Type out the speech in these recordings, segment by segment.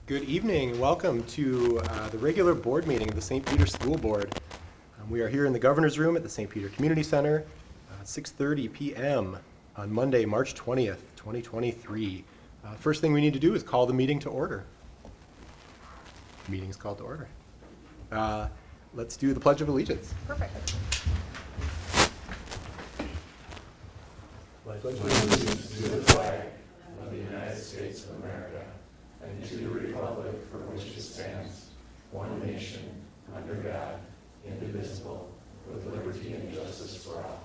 Good evening and welcome to the regular board meeting of the St. Peter School Board. We are here in the Governor's Room at the St. Peter Community Center at 6:30 p.m. on Monday, March 20th, 2023. First thing we need to do is call the meeting to order. Meeting is called to order. Let's do the Pledge of Allegiance. Perfect. Pledge allegiance to the flag of the United States of America and to the republic for which it stands, one nation, under God, indivisible, with liberty and justice for all.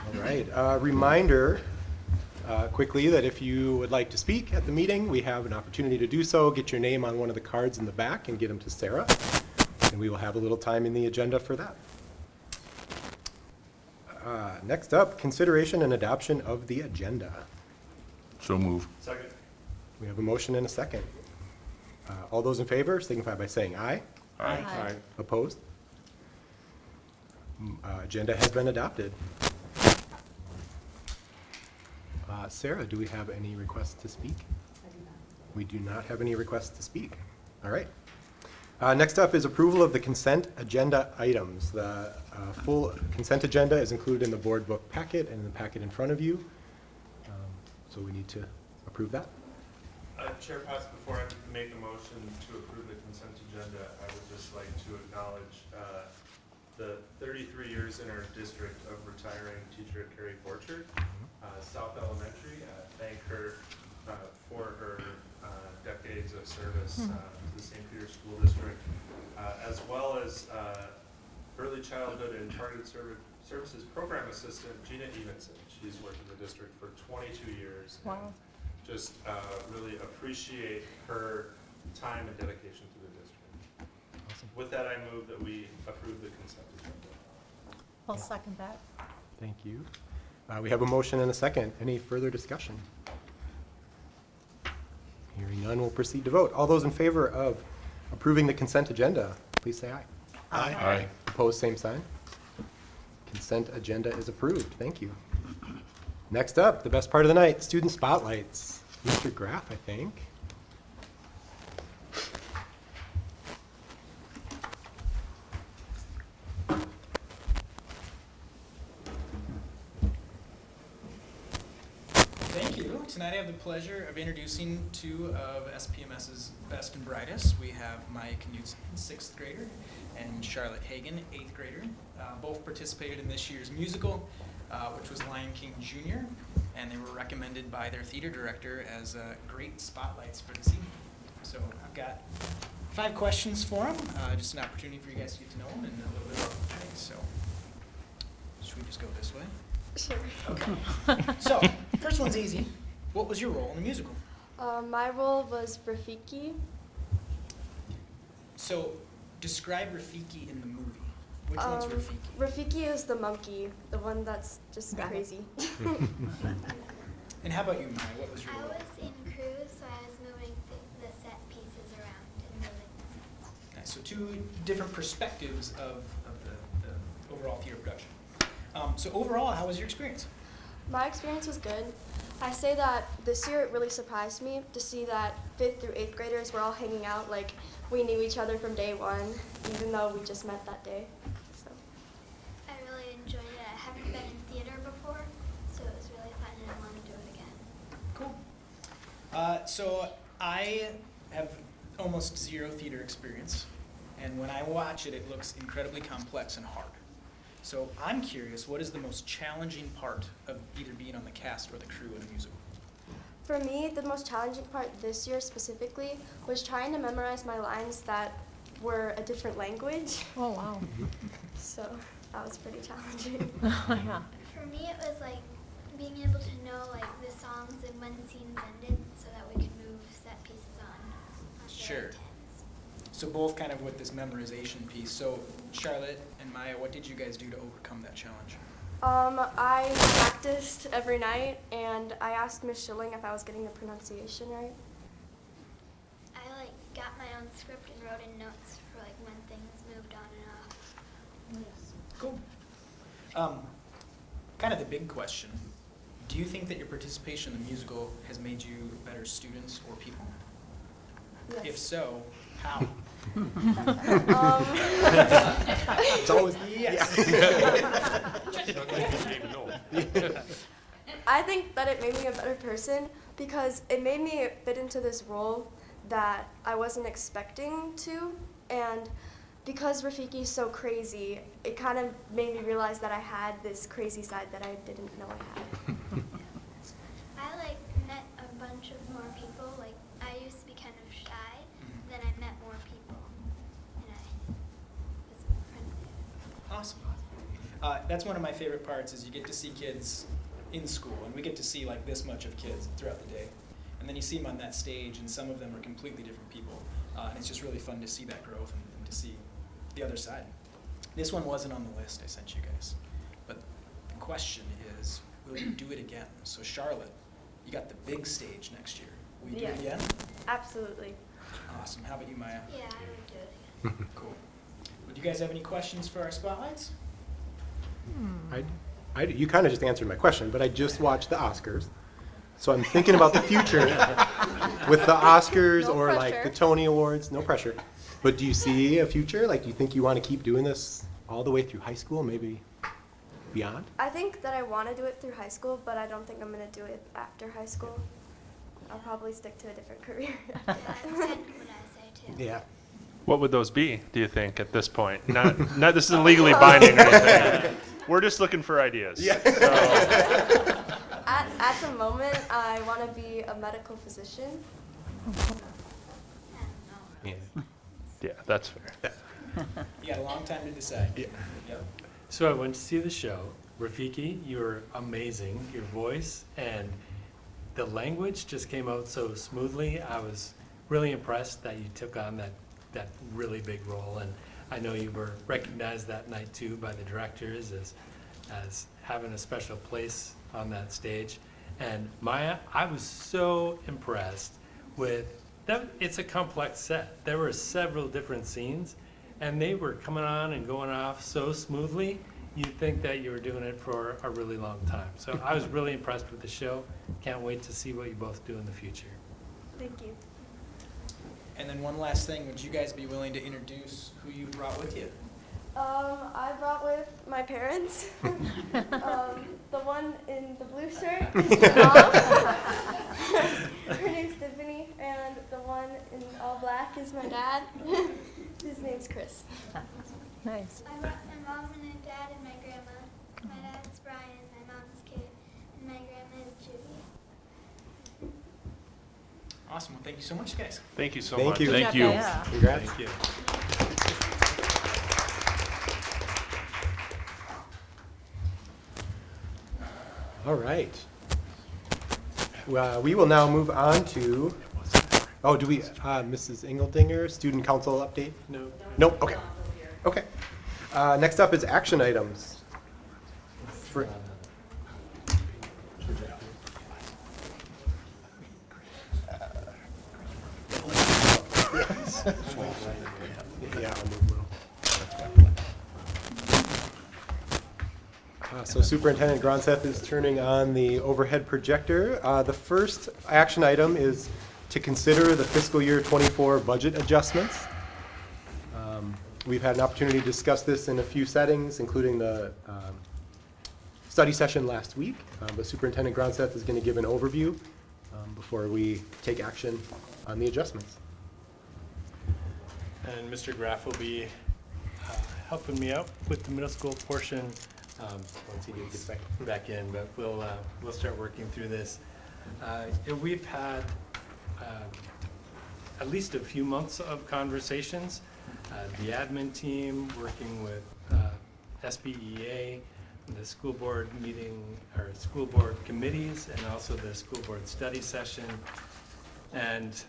All right. Reminder quickly that if you would like to speak at the meeting, we have an opportunity to do so. Get your name on one of the cards in the back and get them to Sarah, and we will have a little time in the agenda for that. Next up, consideration and adoption of the agenda. So move. Second. We have a motion and a second. All those in favor signify by saying aye. Aye. Aye. Opposed? Agenda has been adopted. Sarah, do we have any requests to speak? I do not. We do not have any requests to speak. All right. Next up is approval of the consent agenda items. The full consent agenda is included in the board book packet and in the packet in front of you. So we need to approve that. Chair Potts, before I make a motion to approve the consent agenda, I would just like to acknowledge the 33 years in our district of retiring teacher Carrie Borchard, South Elementary. Thank her for her decades of service to the St. Peter School District, as well as early childhood and targeted services program assistant Gina Evenson. She's worked in the district for 22 years. Wow. Just really appreciate her time and dedication to the district. Awesome. With that, I move that we approve the consent agenda. I'll second that. Thank you. We have a motion and a second. Any further discussion? Hearing none, we'll proceed to vote. All those in favor of approving the consent agenda, please say aye. Aye. Opposed, same sign. Consent agenda is approved. Thank you. Next up, the best part of the night, student spotlights. Mr. Graff, I think. Thank you. Tonight I have the pleasure of introducing two of SPMS's best and brightest. We have Maya Knudsen, 6th grader, and Charlotte Hagan, 8th grader. Both participated in this year's musical, which was Lion King Jr., and they were recommended by their theater director as great spotlights for this evening. So I've got 5 questions for them, just an opportunity for you guys to get to know them and a little bit about the play. So should we just go this way? Sure. Okay. So, first one's easy. What was your role in the musical? My role was Rafiki. So, describe Rafiki in the movie. Which one's Rafiki? Rafiki is the monkey, the one that's just Got it. crazy. And how about you, Maya? What was your I role? was in crew, so I was moving the set pieces around and moving the sets. Nice. So, 2 different perspectives of the overall theater production. So, overall, how was your experience? My experience was good. I say that this year it really surprised me to see that 5th through 8th graders were all hanging out like we knew each other from day one, even though we just met that day. So. I really enjoyed it. I haven't been in theater before, so it was really fun and I want to do it again. Cool. So, I have almost 0 theater experience, and when I watch it, it looks incredibly complex and hard. So I'm curious, what is the most challenging part of either being on the cast or the crew in a musical? For me, the most challenging part this year specifically was trying to memorize my lines that were a different language. Oh, wow. So that was pretty challenging. Yeah. For me, it was like being able to know like the songs and when scenes ended so that we could move set pieces on Sure. the tens. So both kind of with this memorization piece. So Charlotte and Maya, what did you guys do to overcome that challenge? I practiced every night, and I asked Miss Schilling if I was getting the pronunciation right. I like got my own script and wrote in notes for like when things moved on and off. Cool. Kind of the big question. Do you think that your participation in the musical has made you better students or people? Yes. If so, how? It's always yes. I think that it made me a better person because it made me fit into this role that I wasn't expecting to, and because Rafiki's so crazy, it kind of made me realize that I had this crazy side that I didn't know I had. I like met a bunch of more people. Like I used to be kind of shy, then I met more people, and I was friendly. Awesome. That's one of my favorite parts is you get to see kids in school, and we get to see like this much of kids throughout the day. And then you see them on that stage, and some of them are completely different people. And it's just really fun to see that growth and to see the other side. This one wasn't on the list I sent you guys. But the question is, will you do it again? So Charlotte, you got the big stage next year. Will you do it again? Absolutely. Awesome. How about you, Maya? Yeah, I would do it again. Cool. Would you guys have any questions for our spotlights? You kind of just answered my question, but I just watched the Oscars. So I'm thinking about the future with the Oscars No or like pressure. the Tony Awards, no pressure. But do you see a future? Like, do you think you want to keep doing this all the way through high school, maybe beyond? I think that I want to do it through high school, but I don't think I'm going to do it after high school. I'll probably stick to a different career after That's kind that. of what I say too. Yeah. What would those be, do you think, at this point? Not this isn't legally binding or anything. We're just looking for ideas. Yeah. So, At the moment, I want to be a medical physician. I don't know. Yeah. yeah, that's fair. You got a long time to decide. Yeah. Yep. So I went to see the show. Rafiki, you were amazing. Your voice and the language just came out so smoothly. I was really impressed that you took on that really big role. And I know you were recognized that night too by the directors as having a special place on that stage. And Maya, I was so impressed with that. It's a complex set. There were several different scenes and they were coming on and going off so smoothly. You'd think that you were doing it for a really long time. So I was really impressed with the show. Can't wait to see what you both do in the future. Thank you. And then one last thing, would you guys be willing to introduce who you brought with you? I brought with my parents. The one in the blue shirt is my mom. Her name's Tiffany, and the one in all black is my dad. His name's Chris. Nice. I brought my mom and my dad and my grandma. My dad's Brian, my mom's Kate, and my grandma is Judy. Awesome. Well, thank you so much, guys. Thank you so Thank much. you. Thank you. Yeah. Congrats. Thank you. All right. We will now move on to, do we, Mrs. Engeldinger, student council update? No. Nope, okay. Okay. Next up is action items. For- Yeah, I'll move a little. So Superintendent Gronseth is turning on the overhead projector. The first action item is to consider the fiscal year '24 budget adjustments. We've had an opportunity to discuss this in a few settings, including the study session last week. But Superintendent Gronseth is going to give an overview before we take action on the adjustments. And Mr. Graff will be helping me out with the middle school portion once he gets back in, but we'll start working through this. We've had at least a few months of conversations. The admin team working with SBEA, the school board meeting, or school board committees, and also the school board study session. And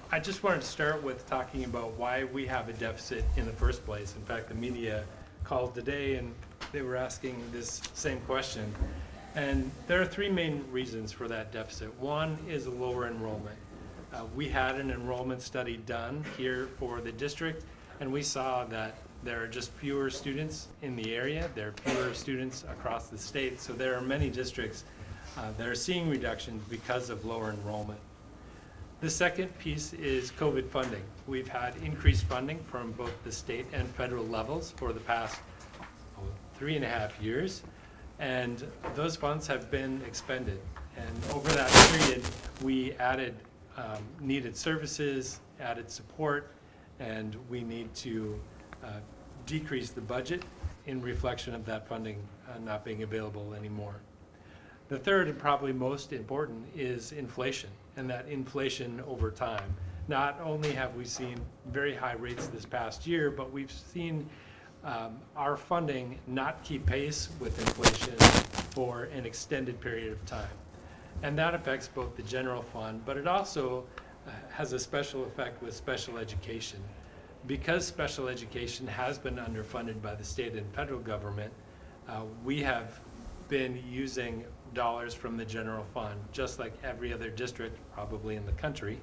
I just wanted to start with talking about why we have a deficit in the first place. In fact, the media called today and they were asking this same question. And there are three main reasons for that deficit. One is a lower enrollment. We had an enrollment study done here for the district, and we saw that there are just fewer students in the area. There are fewer students across the state. So there are many districts that are seeing reductions because of lower enrollment. The second piece is COVID funding. We've had increased funding from both the state and federal levels for the past 3.5 years, and those funds have been expended. And over that period, we added needed services, added support, and we need to decrease the budget in reflection of that funding not being available anymore. The third and probably most important is inflation, and that inflation over time. Not only have we seen very high rates this past year, but we've seen our funding not keep pace with inflation for an extended period of time. And that affects both the general fund, but it also has a special effect with special education. Because special education has been underfunded by the state and federal government, we have been using dollars from the general fund, just like every other district probably in the country.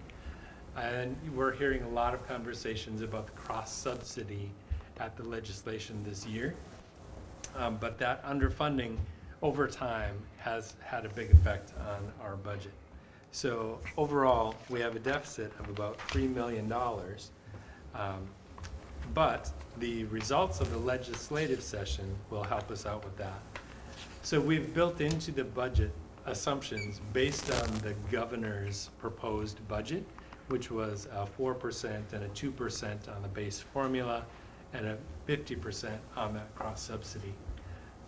And we're hearing a lot of conversations about the cross-subsidy at the legislation this year. But that underfunding over time has had a big effect on our budget. So overall, we have a deficit of about $3 million. But the results of the legislative session will help us out with that. So we've built into the budget assumptions based on the governor's proposed budget, which was a 4% and a 2% on the base formula and a 50% on that cross-subsidy.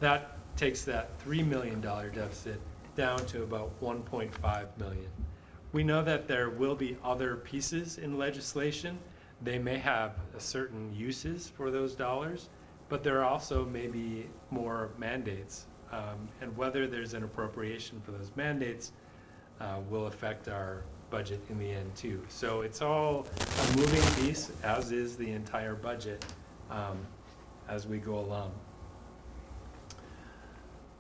That takes that $3 million deficit down to about $1.5 million. We know that there will be other pieces in legislation. They may have certain uses for those dollars, but there are also maybe more mandates. And whether there's an appropriation for those mandates will affect our budget in the end too. So it's all a moving piece, as is the entire budget as we go along.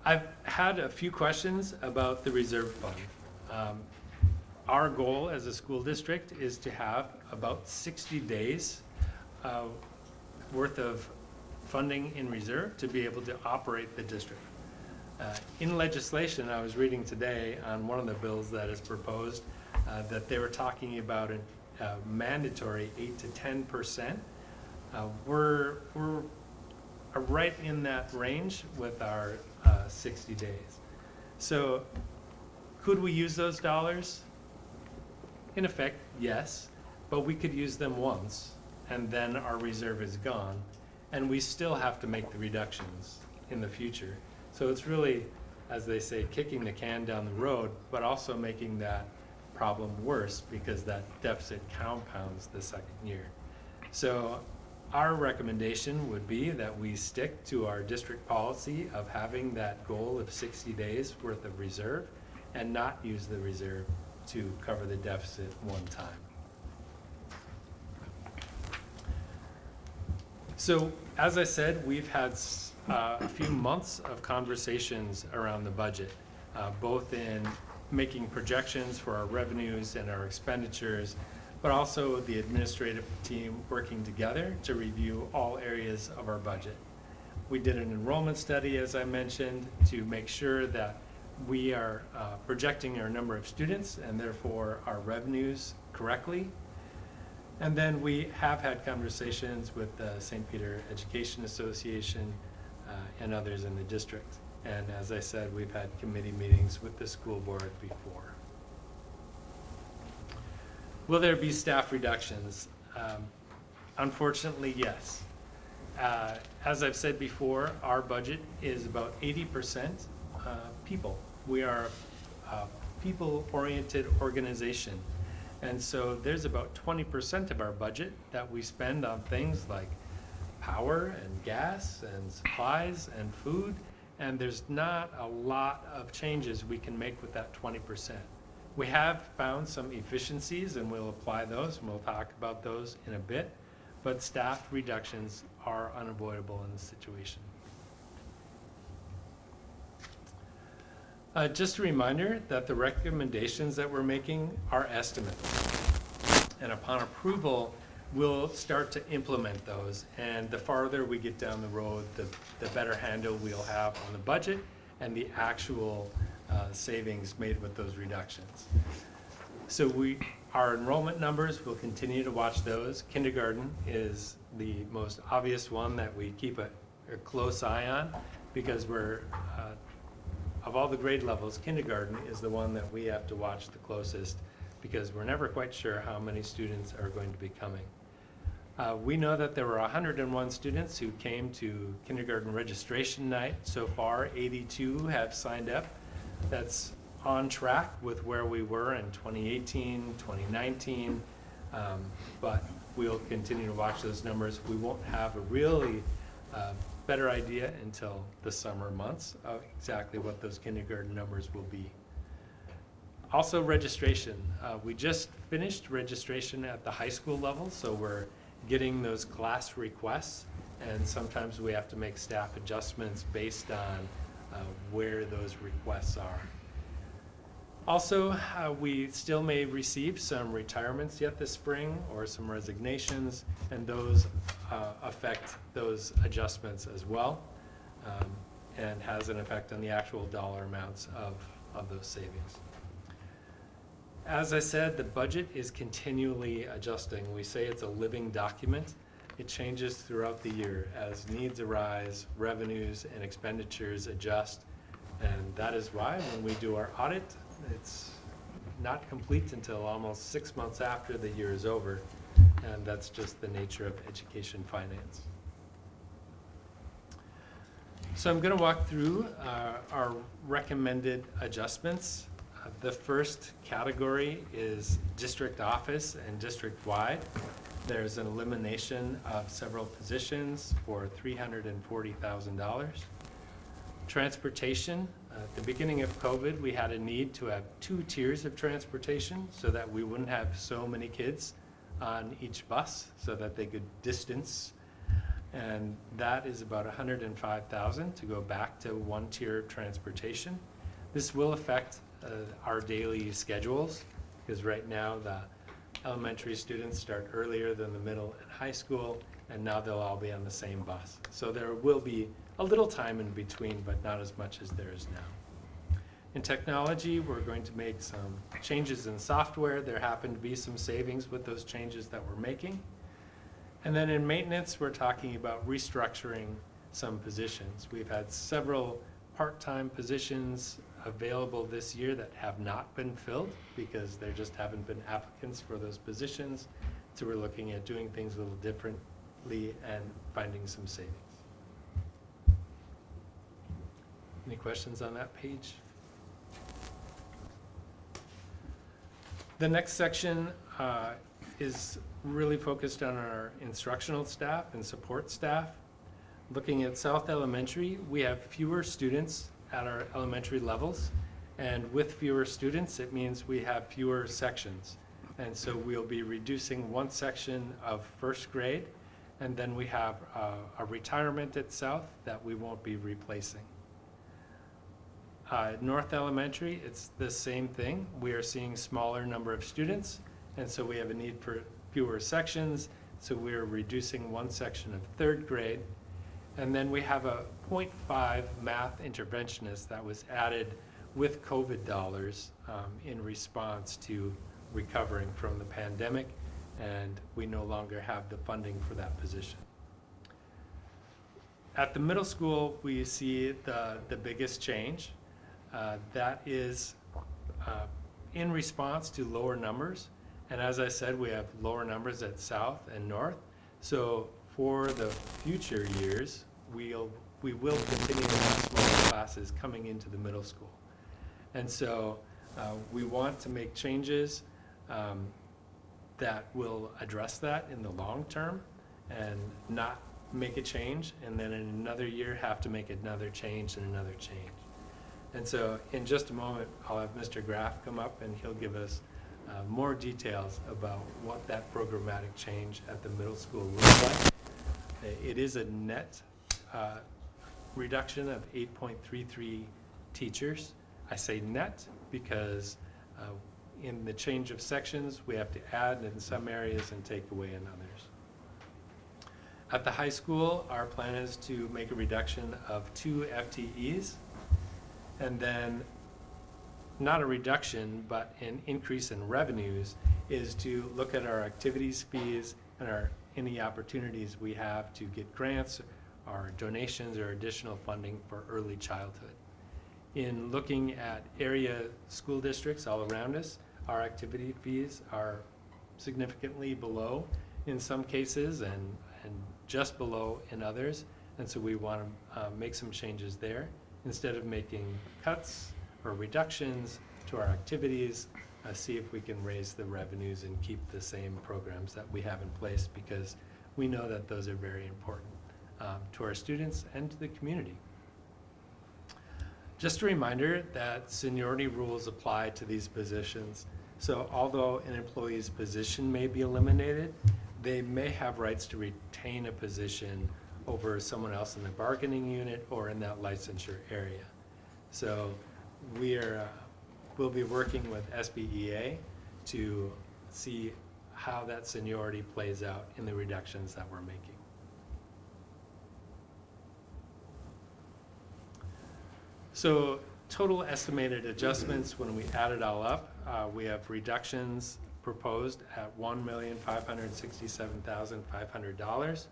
I've had a few questions about the reserve fund. Our goal as a school district is to have about 60 days worth of funding in reserve to be able to operate the district. In legislation, I was reading today on one of the bills that is proposed that they were talking about a mandatory 8 to 10%. We're right in that range with our 60 days. So could we use those dollars? In effect, yes, but we could use them once and then our reserve is gone and we still have to make the reductions in the future. So it's really, as they say, kicking the can down the road, but also making that problem worse because that deficit compounds the second year. So our recommendation would be that we stick to our district policy of having that goal of 60 days worth of reserve and not use the reserve to cover the deficit one time. So as I said, we've had a few months of conversations around the budget, both in making projections for our revenues and our expenditures, but also the administrative team working together to review all areas of our budget. We did an enrollment study, as I mentioned, to make sure that we are projecting our number of students and therefore our revenues correctly. And then we have had conversations with the St. Peter Education Association and others in the district. And as I said, we've had committee meetings with the school board before. Will there be staff reductions? Unfortunately, yes. As I've said before, our budget is about 80% people. We are a people-oriented organization. And so there's about 20% of our budget that we spend on things like power and gas and supplies and food. And there's not a lot of changes we can make with that 20%. We have found some efficiencies and we'll apply those and we'll talk about those in a bit, but staff reductions are unavoidable in this situation. Just a reminder that the recommendations that we're making are estimates. And upon approval, we'll start to implement those. And the farther we get down the road, the better handle we'll have on the budget and the actual savings made with those reductions. So our enrollment numbers, we'll continue to watch those. Kindergarten is the most obvious one that we keep a close eye on, because of all the grade levels, kindergarten is the one that we have to watch the closest, because we're never quite sure how many students are going to be coming. We know that there were 101 students who came to kindergarten registration night. So far, 82 have signed up. That's on track with where we were in 2018, 2019, but we'll continue to watch those numbers. We won't have a really better idea until the summer months of exactly what those kindergarten numbers will be. Also, registration. We just finished registration at the high school level, so we're getting those class requests, and sometimes we have to make staff adjustments based on where those requests are. Also, we still may receive some retirements yet this spring, or some resignations, and those affect those adjustments as well, and has an effect on the actual dollar amounts of those savings. As I said, the budget is continually adjusting. We say it's a living document. It changes throughout the year as needs arise, revenues and expenditures adjust, and that is why when we do our audit, it's not complete until almost 6 months after the year is over, and that's just the nature of education finance. So I'm going to walk through our recommended adjustments. The first category is district office and district-wide. There's an elimination of several positions for $340,000. Transportation. At the beginning of COVID, we had a need to have 2 tiers of transportation so that we wouldn't have so many kids on each bus, so that they could distance. And that is about $105,000 to go back to 1 tier of transportation. This will affect our daily schedules, because right now the elementary students start earlier than the middle and high school, and now they'll all be on the same bus. So there will be a little time in between, but not as much as there is now. In technology, we're going to make some changes in software. There happen to be some savings with those changes that we're making. And then in maintenance, we're talking about restructuring some positions. We've had several part-time positions available this year that have not been filled because there just haven't been applicants for those positions. So we're looking at doing things a little differently and finding some savings. Any questions on that page? The next section is really focused on our instructional staff and support staff. Looking at South Elementary, we have fewer students at our elementary levels, and with fewer students, it means we have fewer sections. And so we'll be reducing 1 section of 1st grade, and then we have a retirement at South that we won't be replacing. At North Elementary, it's the same thing. We are seeing smaller number of students, and so we have a need for fewer sections, so we're reducing 1 section of 3rd grade. And then we have a 0.5 math interventionist that was added with COVID dollars in response to recovering from the pandemic, and we no longer have the funding for that position. At the middle school, we see the biggest change. That is in response to lower numbers. And as I said, we have lower numbers at South and North. So for the future years, we will continue to have smaller classes coming into the middle school. And so we want to make changes that will address that in the long term, and not make a change and then in another year have to make another change and another change. And so in just a moment, I'll have Mr. Graff come up and he'll give us more details about what that programmatic change at the middle school looks like. It is a net reduction of 8.33 teachers. I say net because in the change of sections, we have to add in some areas and take away in others. At the high school, our plan is to make a reduction of 2 FTEs, and then not a reduction, but an increase in revenues, is to look at our activities fees and any opportunities we have to get grants or donations or additional funding for early childhood. In looking at area school districts all around us, our activity fees are significantly below in some cases and just below in others. And so we want to make some changes there. Instead of making cuts or reductions to our activities, see if we can raise the revenues and keep the same programs that we have in place, because we know that those are very important to our students and to the community. Just a reminder that seniority rules apply to these positions. So although an employee's position may be eliminated, they may have rights to retain a position over someone else in the bargaining unit or in that licensure area. So we'll be working with SBEA to see how that seniority plays out in the reductions that we're making. So total estimated adjustments, when we add it all up, we have reductions proposed at $1,567,500,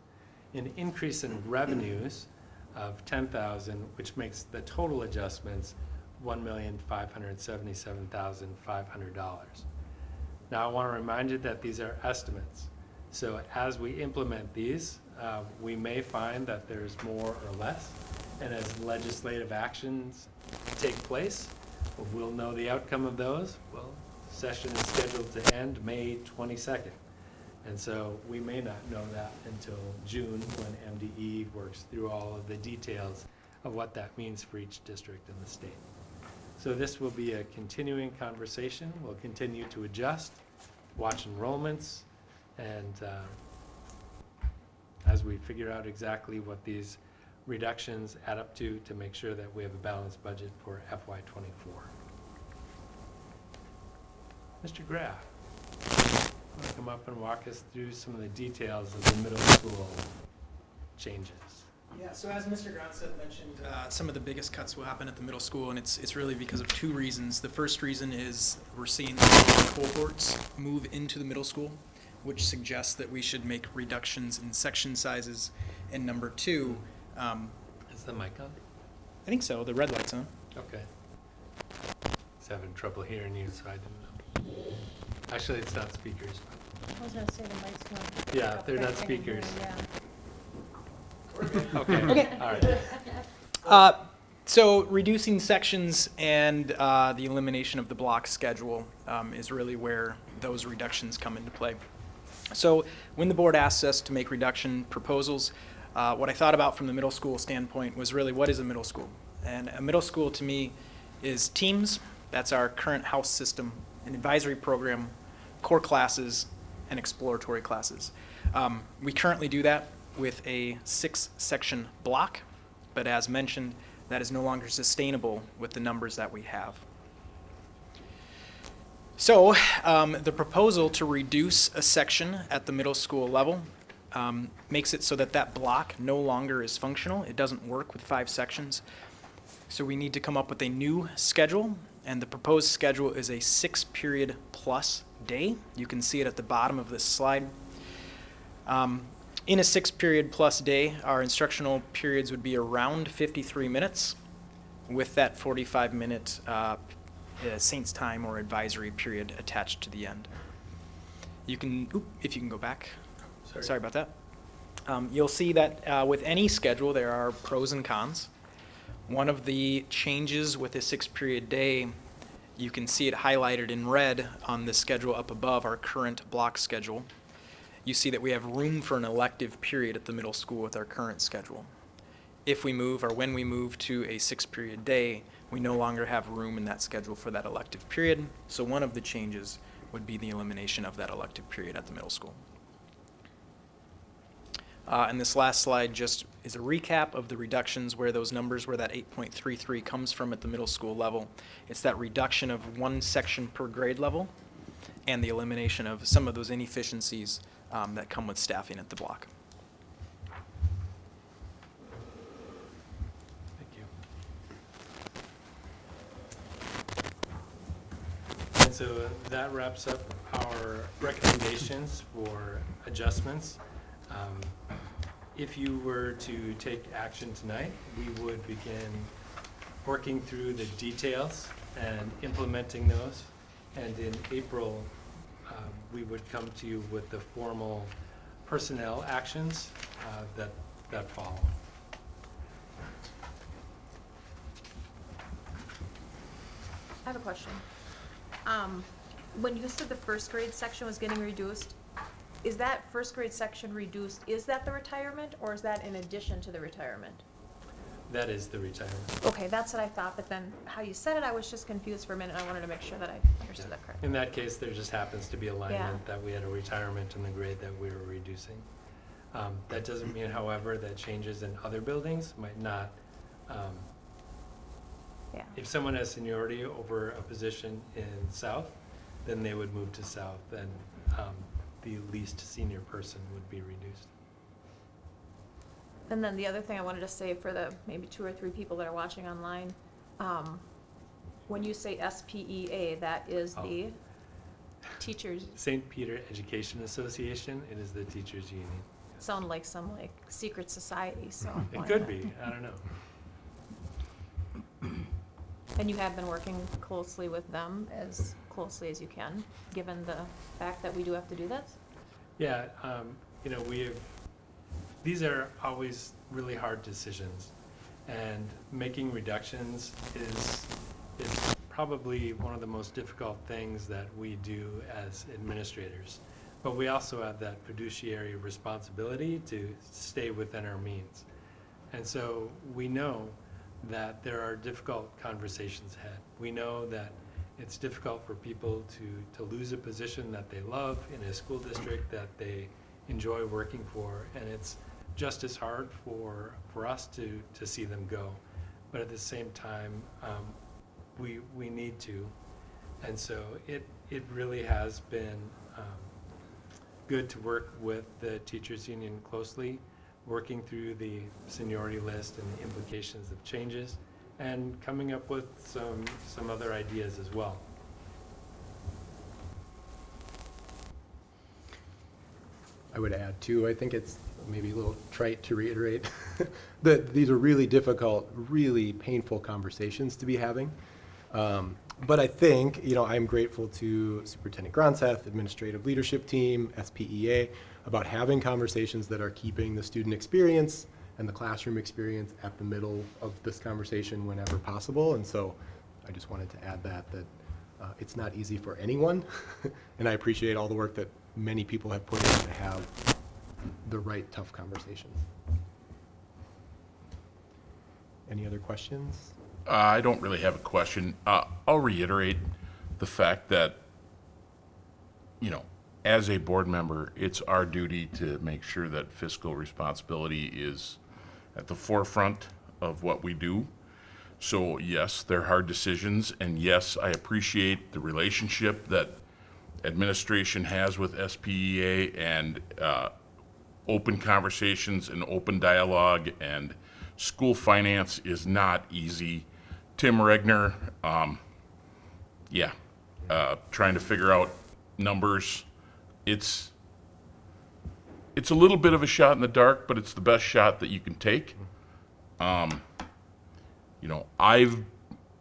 an increase in revenues of $10,000, which makes the total adjustments $1,577,500. Now I want to remind you that these are estimates. So as we implement these, we may find that there's more or less, and as legislative actions take place, we'll know the outcome of those. Well, session is scheduled to end May 22nd. And so we may not know that until June, when MDE works through all of the details of what that means for each district in the state. So this will be a continuing conversation. We'll continue to adjust, watch enrollments, and as we figure out exactly what these reductions add up to make sure that we have a balanced budget for FY24. Mr. Graff, want to come up and walk us through some of the details of the middle school changes? Yeah, so as Mr. Grotstedt mentioned, some of the biggest cuts will happen at the middle school, and it's really because of two reasons. The first reason is we're seeing cohorts move into the middle school, which suggests that we should make reductions in section sizes. And number two, Is the mic on? I think so, the red light's on. Okay. Just having trouble hearing you, so I didn't know. Actually, it's not speakers. I was gonna say the mic's not. Yeah, they're not I can hear, speakers. Yeah. Okay, all right. So reducing sections and the elimination of the block schedule is really where those reductions come into play. So when the board asks us to make reduction proposals, what I thought about from the middle school standpoint was really, what is a middle school? And a middle school to me is teams. That's our current house system, an advisory program, core classes, and exploratory classes. We currently do that with a 6-section block, but as mentioned, that is no longer sustainable with the numbers that we have. So the proposal to reduce a section at the middle school level makes it so that that block no longer is functional. It doesn't work with 5 sections. So we need to come up with a new schedule, and the proposed schedule is a 6-period plus day. You can see it at the bottom of this slide. In a 6-period plus day, our instructional periods would be around 53 minutes with that 45-minute Saints time or advisory period attached to the end. You can, if you can go back. Sorry about that. You'll see that with any schedule there are pros and cons. One of the changes with a 6-period day, you can see it highlighted in red on the schedule up above, our current block schedule. You see that we have room for an elective period at the middle school with our current schedule. If we move, or when we move to a 6-period day, we no longer have room in that schedule for that elective period. So one of the changes would be the elimination of that elective period at the middle school. And this last slide just is a recap of the reductions, where those numbers, where that 8.33 comes from at the middle school level. It's that reduction of 1 section per grade level and the elimination of some of those inefficiencies that come with staffing at the block. Thank you. And so that wraps up our recommendations for adjustments. If you were to take action tonight, we would begin working through the details and implementing those. And in April, we would come to you with the formal personnel actions that follow. I have a question. When you said the first grade section was getting reduced, is that first grade section reduced, is that the retirement, or is that in addition to the retirement? That is the retirement. Okay, that's what I thought, but then how you said it, I was just confused for a minute, and I wanted to make sure that I understood that correctly. In that case, there just happens to be alignment Yeah. that we had a retirement in the grade that we were reducing. That doesn't mean, however, that changes in other buildings might not. Yeah. If someone has seniority over a position in South, then they would move to South, and the least senior person would be reduced. And then the other thing I wanted to say for the maybe 2 or 3 people that are watching online, when you say SPEA, that is the teachers, St. Peter Education Association, it is the teachers union. sound like some like secret society, so. It wanted could to- be, I don't know. And you have been working closely with them, as closely as you can, given the fact that we do have to do this? Yeah, you know, these are always really hard decisions, and making reductions is probably one of the most difficult things that we do as administrators. But we also have that fiduciary responsibility to stay within our means. And so we know that there are difficult conversations ahead. We know that it's difficult for people to lose a position that they love in a school district that they enjoy working for, and it's just as hard for us to see them go. But at the same time, we need to. And so it really has been good to work with the teachers union closely, working through the seniority list and the implications of changes, and coming up with some other ideas as well. I would add too, I think it's maybe a little trite to reiterate that these are really difficult, really painful conversations to be having. But I think, you know, I'm grateful to Superintendent Gronseth, administrative leadership team, SPEA, about having conversations that are keeping the student experience and the classroom experience at the middle of this conversation whenever possible. And so I just wanted to add that it's not easy for anyone. And I appreciate all the work that many people have put in to have the right tough conversations. Any other questions? I don't really have a question. I'll reiterate the fact that, you know, as a board member, it's our duty to make sure that fiscal responsibility is at the forefront of what we do. So yes, they're hard decisions, and yes, I appreciate the relationship that administration has with SPEA and open conversations and open dialogue, and school finance is not easy. Tim Regner, trying to figure out numbers. It's a little bit of a shot in the dark, but it's the best shot that you can take. You know, I've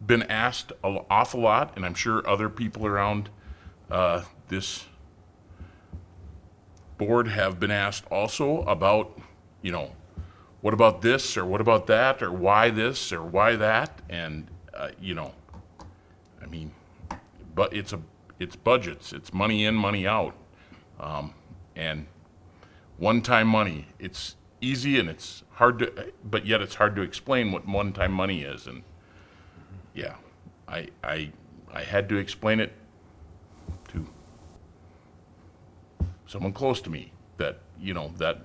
been asked an awful lot, and I'm sure other people around this board have been asked also about, you know, what about this, or what about that, or why this, or why that, and, you know, I mean, but it's budgets, it's money in, money out, and one-time money, it's easy and it's hard to, but yet it's hard to explain what one-time money is, and yeah, I had to explain it to someone close to me, that, you know, that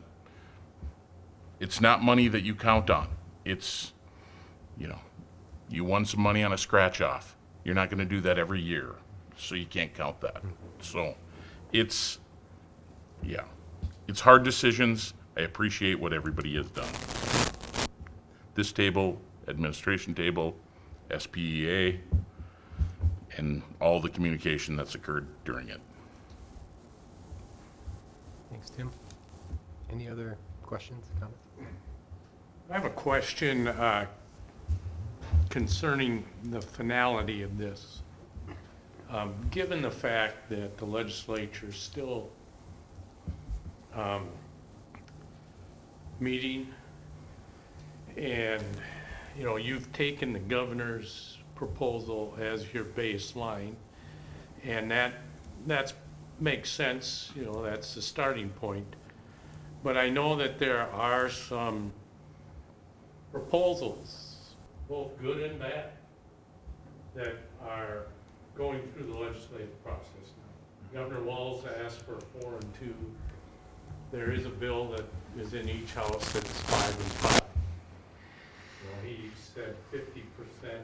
it's not money that you count on. It's, you know, you won some money on a scratch off. You're not gonna do that every year, so you can't count that. So it's, yeah, it's hard decisions. I appreciate what everybody has done. This table, administration table, SPEA, and all the communication that's occurred during it. Thanks, Tim. Any other questions, comments? I have a question concerning the finality of this. Given the fact that the legislature is still meeting, and you've taken the governor's proposal as your baseline, and that's makes sense. That's the starting point. But I know that there are some proposals, both good and bad, that are going through the legislative process now. Governor Walz asked for 4 and 2. There is a bill that is in each house that's 5 and 5. He said 50%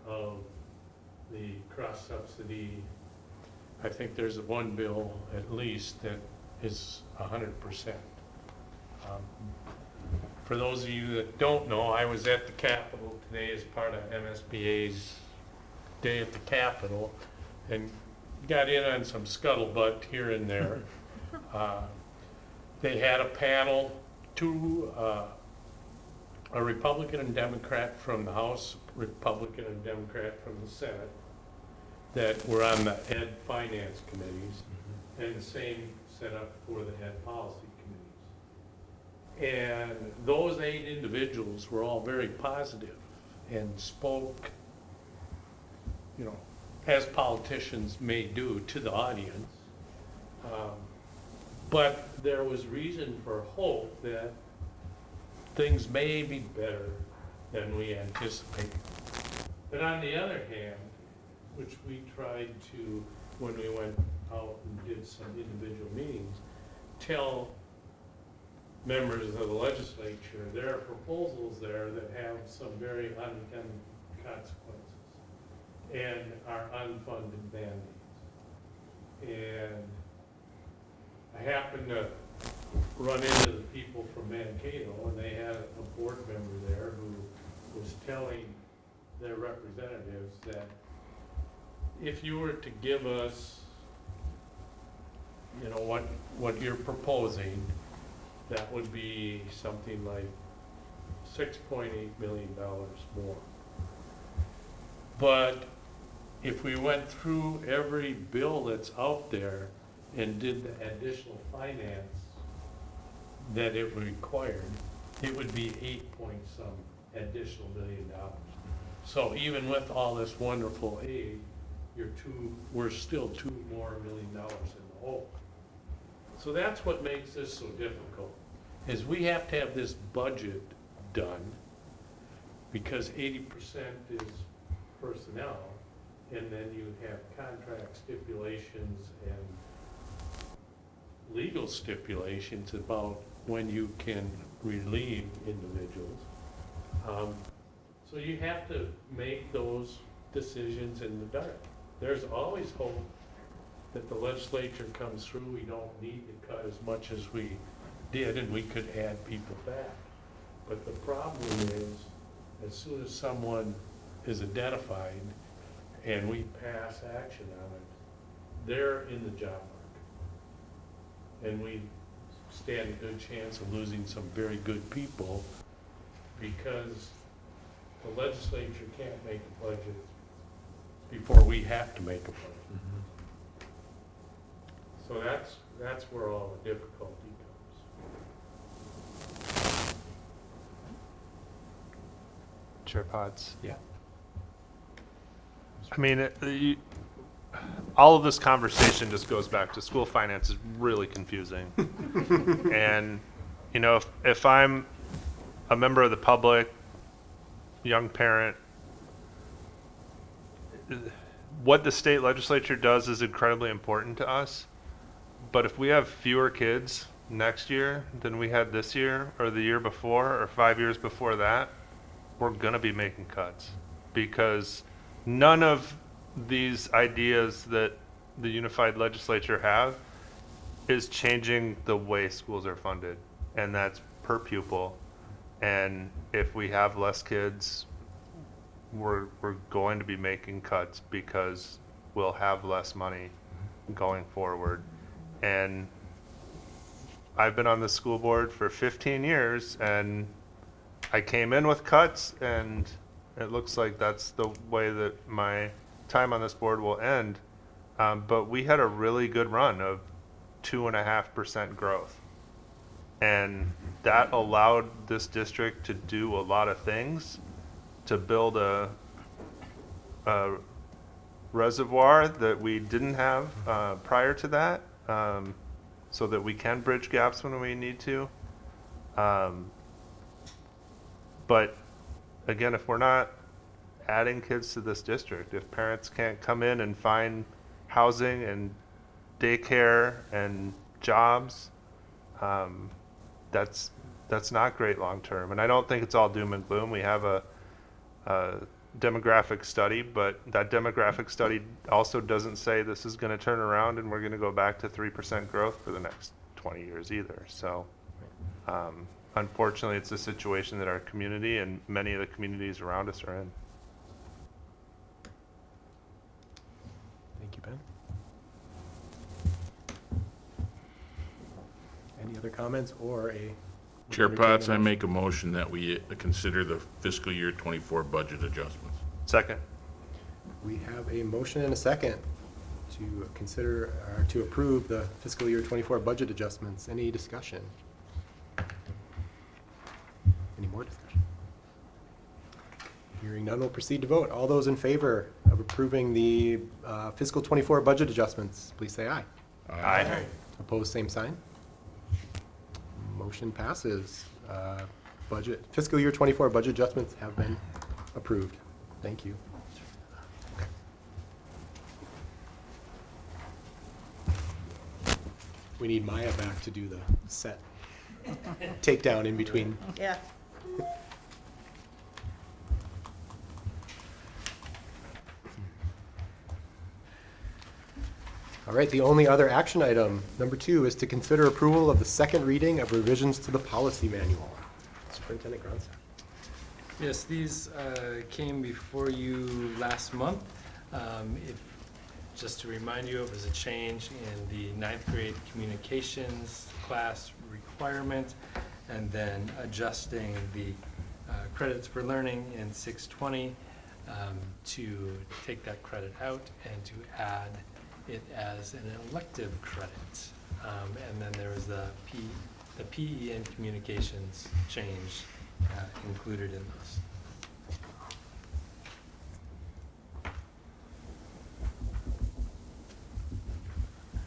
of the cross subsidy. I think there's one bill at least that is 100%. For those of you that don't know, I was at the Capitol today as part of MSBA's Day at the Capitol, and got in on some scuttlebutt here and there. They had a panel, a Republican and Democrat from the House, Republican and Democrat from the Senate, that were on the Ed Finance Committees, and the same set up for the Ed Policy Committees. And those 8 individuals were all very positive and spoke, as politicians may do, to the audience. But there was reason for hope that things may be better than we anticipate. But on the other hand, which we tried to, when we went out and did some individual meetings, tell members of the legislature there are proposals there that have some very unintended consequences and are unfunded mandates. And I happened to run into the people from Mankato, and they had a board member there who was telling their representatives that if you were to give us, what you're proposing, that would be something like $6.8 million more. But if we went through every bill that's out there and did the additional finance that it required, it would be 8-point-some additional $1 million. So even with all this wonderful aid, we're still $2 more million in the hole. So that's what makes this so difficult, is we have to have this budget done because 80% is personnel, and then you have contract stipulations and legal stipulations about when you can relieve individuals. So you have to make those decisions in the dark. There's always hope that the legislature comes through. We don't need to cut as much as we did, and we could add people back. But the problem is, as soon as someone is identified and we pass action on it, they're in the job market. And we stand a good chance of losing some very good people because the legislature can't make a budget before we have to make a budget. So that's where all the difficulty comes. Chair Potts. Yeah. I mean, all of this conversation just goes back to school finance is really confusing. And, if I'm a member of the public, young parent, what the state legislature does is incredibly important to us. But if we have fewer kids next year than we had this year or the year before or 5 years before that, we're going to be making cuts because none of these ideas that the unified legislature have is changing the way schools are funded, and that's per pupil. And if we have less kids, we're going to be making cuts because we'll have less money going forward. And I've been on the school board for 15 years, and I came in with cuts, and it looks like that's the way that my time on this board will end. But we had a really good run of 2.5% growth. And that allowed this district to do a lot of things, to build a reservoir that we didn't have prior to that, so that we can bridge gaps when we need to. But again, if we're not adding kids to this district, if parents can't come in and find housing and daycare and jobs, that's not great long term. And I don't think it's all doom and gloom. We have a demographic study, but that demographic study also doesn't say this is going to turn around and we're going to go back to 3% growth for the next 20 years either. So unfortunately, it's a situation that our community and many of the communities around us are in. Thank you, Ben. Any other comments or a? Chair Potts, I make a motion that we consider the fiscal year 24 budget adjustments. Second. We have a motion and a second to consider, or to approve the fiscal year 24 budget adjustments. Any discussion? Any more discussion? Hearing none, we'll proceed to vote. All those in favor of approving the fiscal 24 budget adjustments, please say aye. Aye. Opposed, same sign. Motion passes. Fiscal year 24 budget adjustments have been approved. Thank you. We need Maya back to do the set takedown in between. Yeah. All right, the only other action item, number 2, is to consider approval of the second reading of revisions to the policy manual. Superintendent Grunstaff. Yes, these came before you last month. Just to remind you, it was a change in the 9th grade communications class requirement, and then adjusting the credits for learning in 620 to take that credit out and to add it as an elective credit. And then there was the PE and communications change included in those.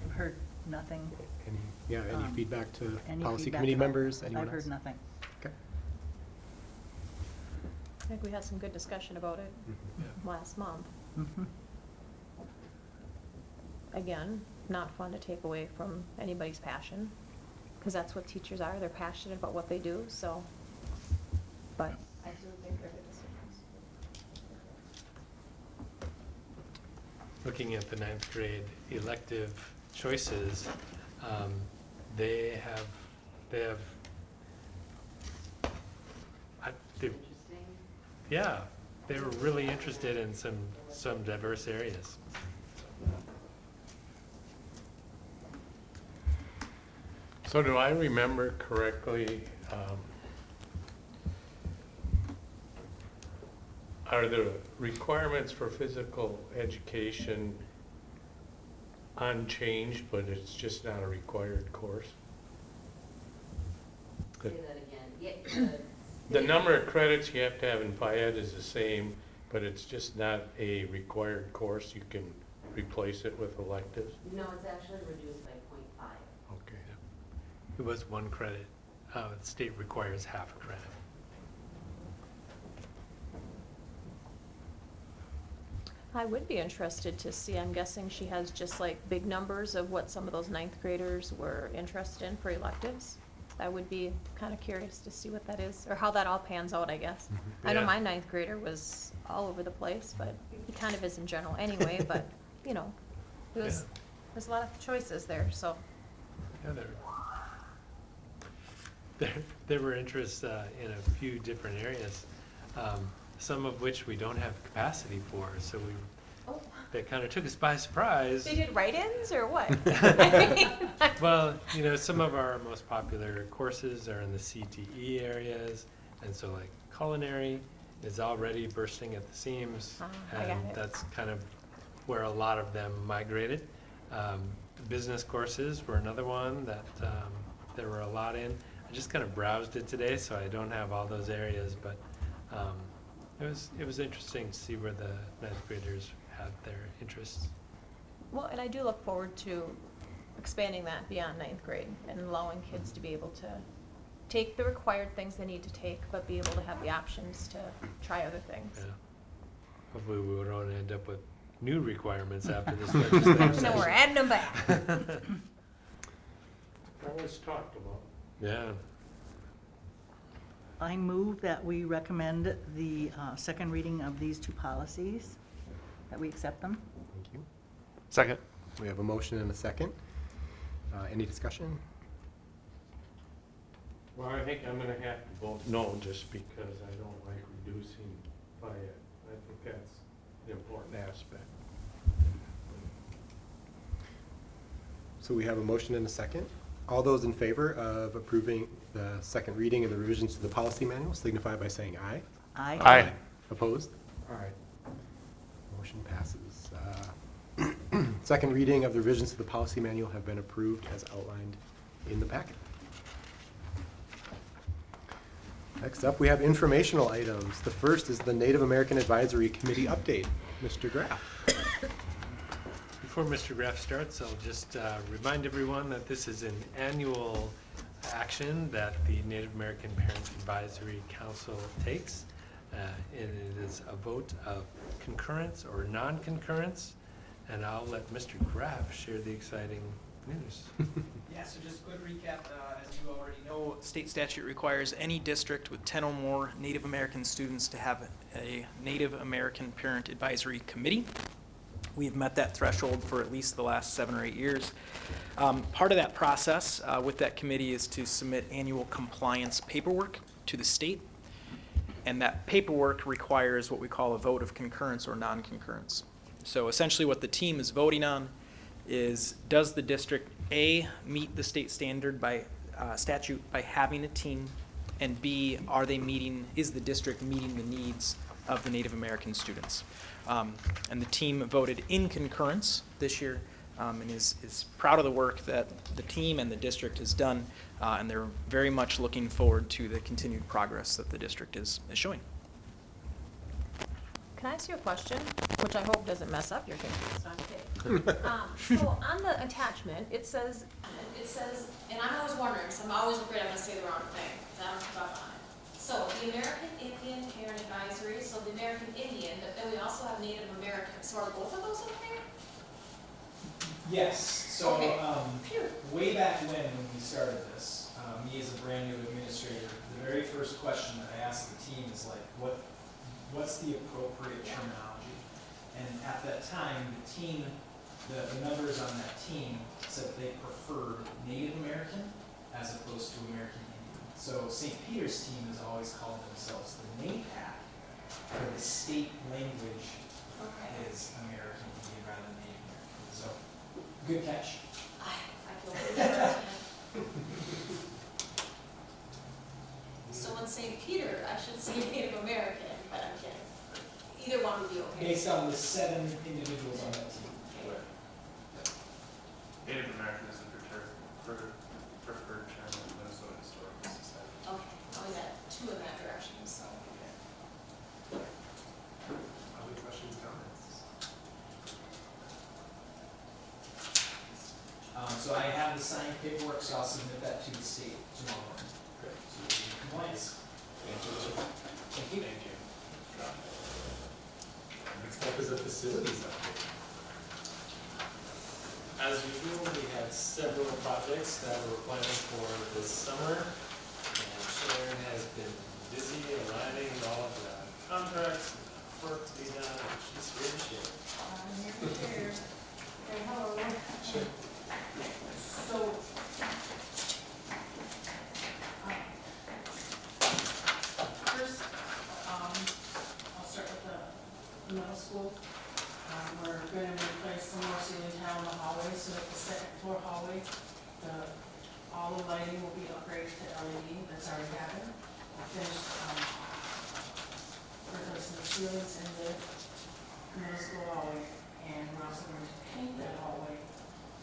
I've heard nothing. Any feedback to Any policy feedback committee at all? members? Anyone I've heard else? nothing. Okay. I think we had some good discussion about it Mhm. last month. Mhm. Again, not fun to take away from anybody's passion, because that's what teachers are. They're passionate about what they do, so. But I do think they're good decisions. Looking at the 9th grade elective choices, they have, yeah, they were really interested in some diverse areas. So do I remember correctly, are the requirements for physical education unchanged, but it's just not a required course? Say that again. Yeah, The number of credits you have to have in PIAD is the same, but it's just not a required course. You can replace it with electives? no, it's actually reduced by 0.5. Okay. It was 1 credit. The state requires half a credit. I would be interested to see, I'm guessing she has just like big numbers of what some of those 9th graders were interested in for electives. I would be kind of curious to see what that is, or how that all pans out, I guess. I know Yeah. my 9th grader was all over the place, but he kind of is in general anyway, but, you know, there's a lot of choices there, so. Yeah, there were interests in a few different areas. some of which we don't have capacity for, so Oh, that kind of took us by surprise. they did write-ins or what? Well, you know, some of our most popular courses are in the CTE areas, and so like culinary is already bursting at the seams, I got and it. that's kind of where a lot of them migrated. Business courses were another one that there were a lot in. I just kind of browsed it today, so I don't have all those areas, but it was interesting to see where the ninth graders had their interests. Well, and I do look forward to expanding that beyond ninth grade and allowing kids to be able to take the required things they need to take, but be able to have the options to try other things. Yeah. Hopefully we don't end up with new requirements after this legislative So we're session. adding them back. Always talked about. Yeah. I move that we recommend the second reading of these two policies, that we accept them. Thank you. Second. We have a motion and a second. Any discussion? Well, I think I'm gonna have to vote no, just because I don't like reducing by it. I think that's the important aspect. So we have a motion and a second. All those in favor of approving the second reading of the revisions to the policy manual signify by saying aye. Aye. Aye. Opposed? All right. Motion passes. Second reading of the revisions to the policy manual have been approved as outlined in the packet. Next up, we have informational items. The first is the Native American Advisory Committee update. Mr. Graff. Before Mr. Graff starts, I'll just remind everyone that this is an annual action that the Native American Parent Advisory Council takes. And it is a vote of concurrence or non-concurrence. And I'll let Mr. Graff share the exciting news. Yeah, so just a quick recap, as you already know, state statute requires any district with 10 or more Native American students to have a Native American Parent Advisory Committee. We've met that threshold for at least the last 7 or 8 years. Part of that process with that committee is to submit annual compliance paperwork to the state. And that paperwork requires what we call a vote of concurrence or non-concurrence. So essentially what the team is voting on is, does the district A, meet the state standard by statute by having a team, and B, is the district meeting the needs of the Native American students? And the team voted in concurrence this year, and is proud of the work that the team and the district has done, and they're very much looking forward to the continued progress that the district is showing. Can I ask you a question, which I hope doesn't mess up your thinking? So I'm kidding. So on the attachment, it says, and I'm always wondering, so I'm always afraid I'm gonna say the wrong thing, 'cause I don't keep up on it. So the American Indian Parent Advisory, so the American Indian, but then we also have Native American. So are both of those in there? Yes, so Okay. Phew. way back when we started this, me as a brand new administrator, the very first question that I asked the team is like, what's the appropriate terminology? And at that time, the team, the members on that team said they preferred Native American as opposed to American Indian. So St. Peter's team has always called themselves the NAPAC, where the state language is American Indian rather than Native American. So, good catch. I feel really So in St. Peter, I should say Native American, but I'm kidding. Either one would be okay. Based on the 7 individuals on that team. Native American is the preferred term of Minnesota Historical Society. Okay, only got 2 in that direction, so. Other questions, comments? So I have the signed paperwork, so I'll submit that to the state tomorrow morning. So we'll be in compliance. Thank you. Thank you. Next up is a facilities update. As usual, we had several projects that were planned for this summer, and Sharon has been busy aligning all of the contracts, work to be done, and she's here to share. Here. Hey, hello. Sure. So. First, lighting will be upgraded to LED, that's already happened. We finished, replacing the ceilings in the middle school hallway, and we're also going to paint that hallway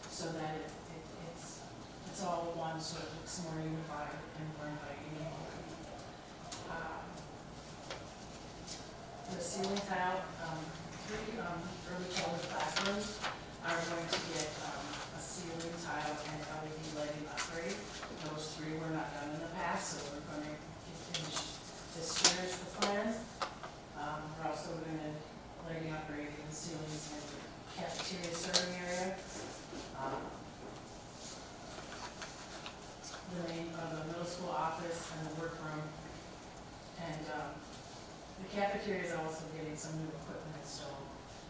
so that it's all one, so it looks more unified and more inviting. The ceiling tile, 3 early childhood classrooms are going to get a ceiling tile and LED lighting upgrade. Those 3 were not done in the past, so we're going to finish this year is the plan. We're also going to lighting upgrade in the ceilings in the cafeteria serving area. The middle school office and the workroom. And the cafeteria is also getting some new equipment installed.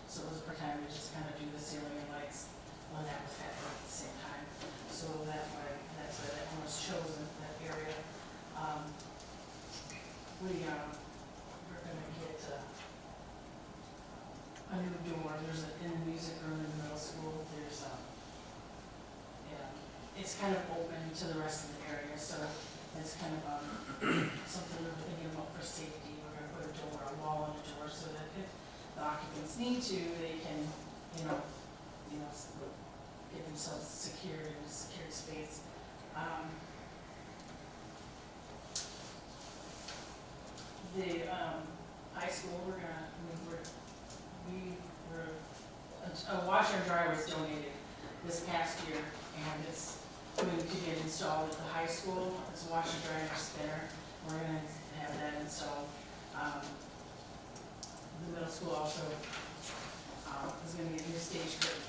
So it was for time to just kind of do the ceiling and lights when that was happening at the same time. So that's why that one was chosen, that area. We're going to get a new door. There's in the music room in the middle school. There's it's kind of open to the rest of the area, so it's kind of something we're thinking about for safety. We're going to put a door, a wall and a door, so that if the occupants need to, they can, get themselves secured in a secured space. The high school, a washer and dryer was donated this past year, and it's going to get installed at the high school. It's a washer, dryer, and spinner. We're going to have that installed. The middle school also is going to get a new stage curtain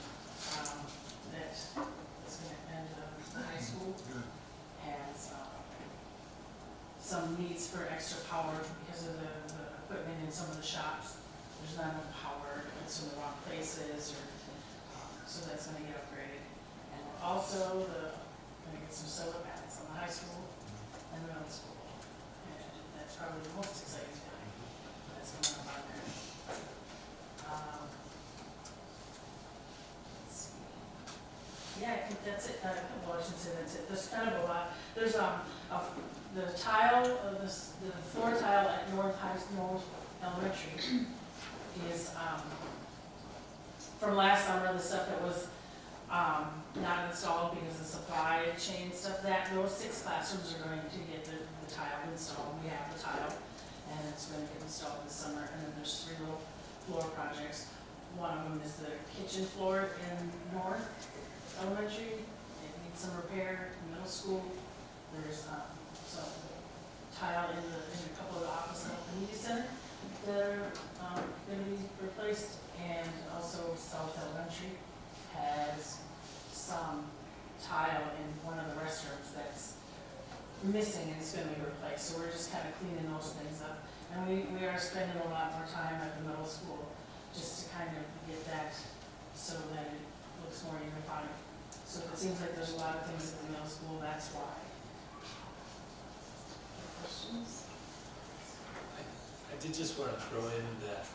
that is going to end. The high school has some needs for extra power because of the equipment in some of the shops. There's not enough power, it's in the wrong places, so that's going to get upgraded. And we're also going to get some solar panels on the high school and the middle school. And that's probably the most exciting thing that's going on there. Let's see. Yeah, I think that's it. Well, I shouldn't say that's it. There's kind of a lot. There's the tile, the floor tile at North Elementary is from last summer, the stuff that was not installed because of supply chain stuff, those 6 classrooms are going to get the tile installed. We have the tile, and it's going to get installed this summer. And then there's 3 little floor projects. One of them is the kitchen floor in North Elementary. It needs some repair. Middle school, there's some tile in a couple of the office and community center that are going to be replaced. And also South Elementary has some tile in one of the restrooms that's missing and it's going to be replaced. So we're just kind of cleaning those things up. And we are spending a lot more time at the middle school just to kind of get that so that it looks more unified. So it seems like there's a lot of things at the middle school, that's why. Questions? I did just want to throw in that,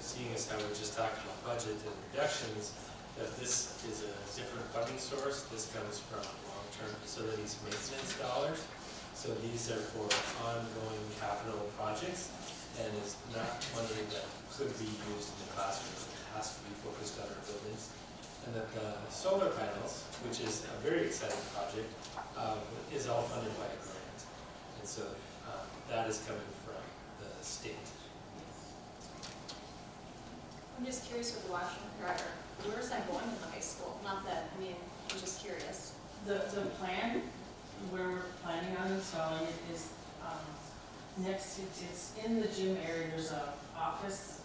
seeing as how we're just talking about budget and reductions, that this is a different funding source. This comes from long-term facilities maintenance dollars. So these are for ongoing capital projects and is not money that could be used in the classroom. It has to be focused on our buildings. And that the solar panels, which is a very exciting project, is all funded by a grant. And so that is coming from the state. I'm just curious with the washer and dryer, where is that going in the high school? Not that, I'm just curious. The plan, where we're planning on installing it is it's in the gym area. There's an office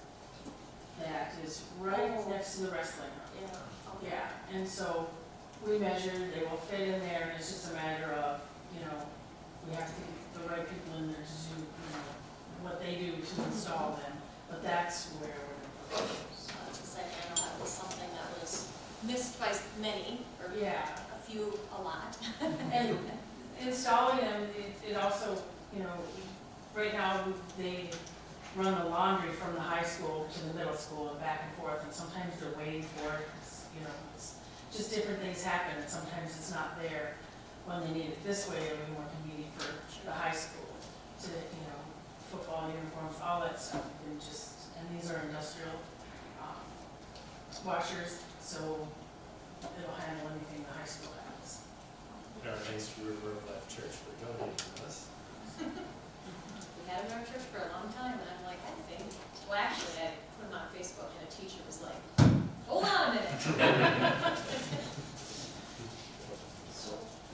that is right next to the wrestling room. Yeah. Okay. Yeah, and so we measured, they will fit in there, and it's just a matter of, we have to get the right people in there to do, what they do to install them. But that's where we're going to put those. To say, I know that was something that was missed by many, or Yeah. a few, a lot. And installing them, it also, right now they run the laundry from the high school to the middle school and back and forth, and sometimes they're waiting for it. It's just different things happen, and sometimes it's not there. when they need it this way, it'll be more convenient for the high school to, football uniforms, all that stuff, and these are industrial, washers, so it'll handle anything the high school has. Thanks to River of Life Church for donating to us. We had it in our church for a long time, and I'm like, I think, well, actually, I put them on Facebook, and a teacher was like, hold on a minute.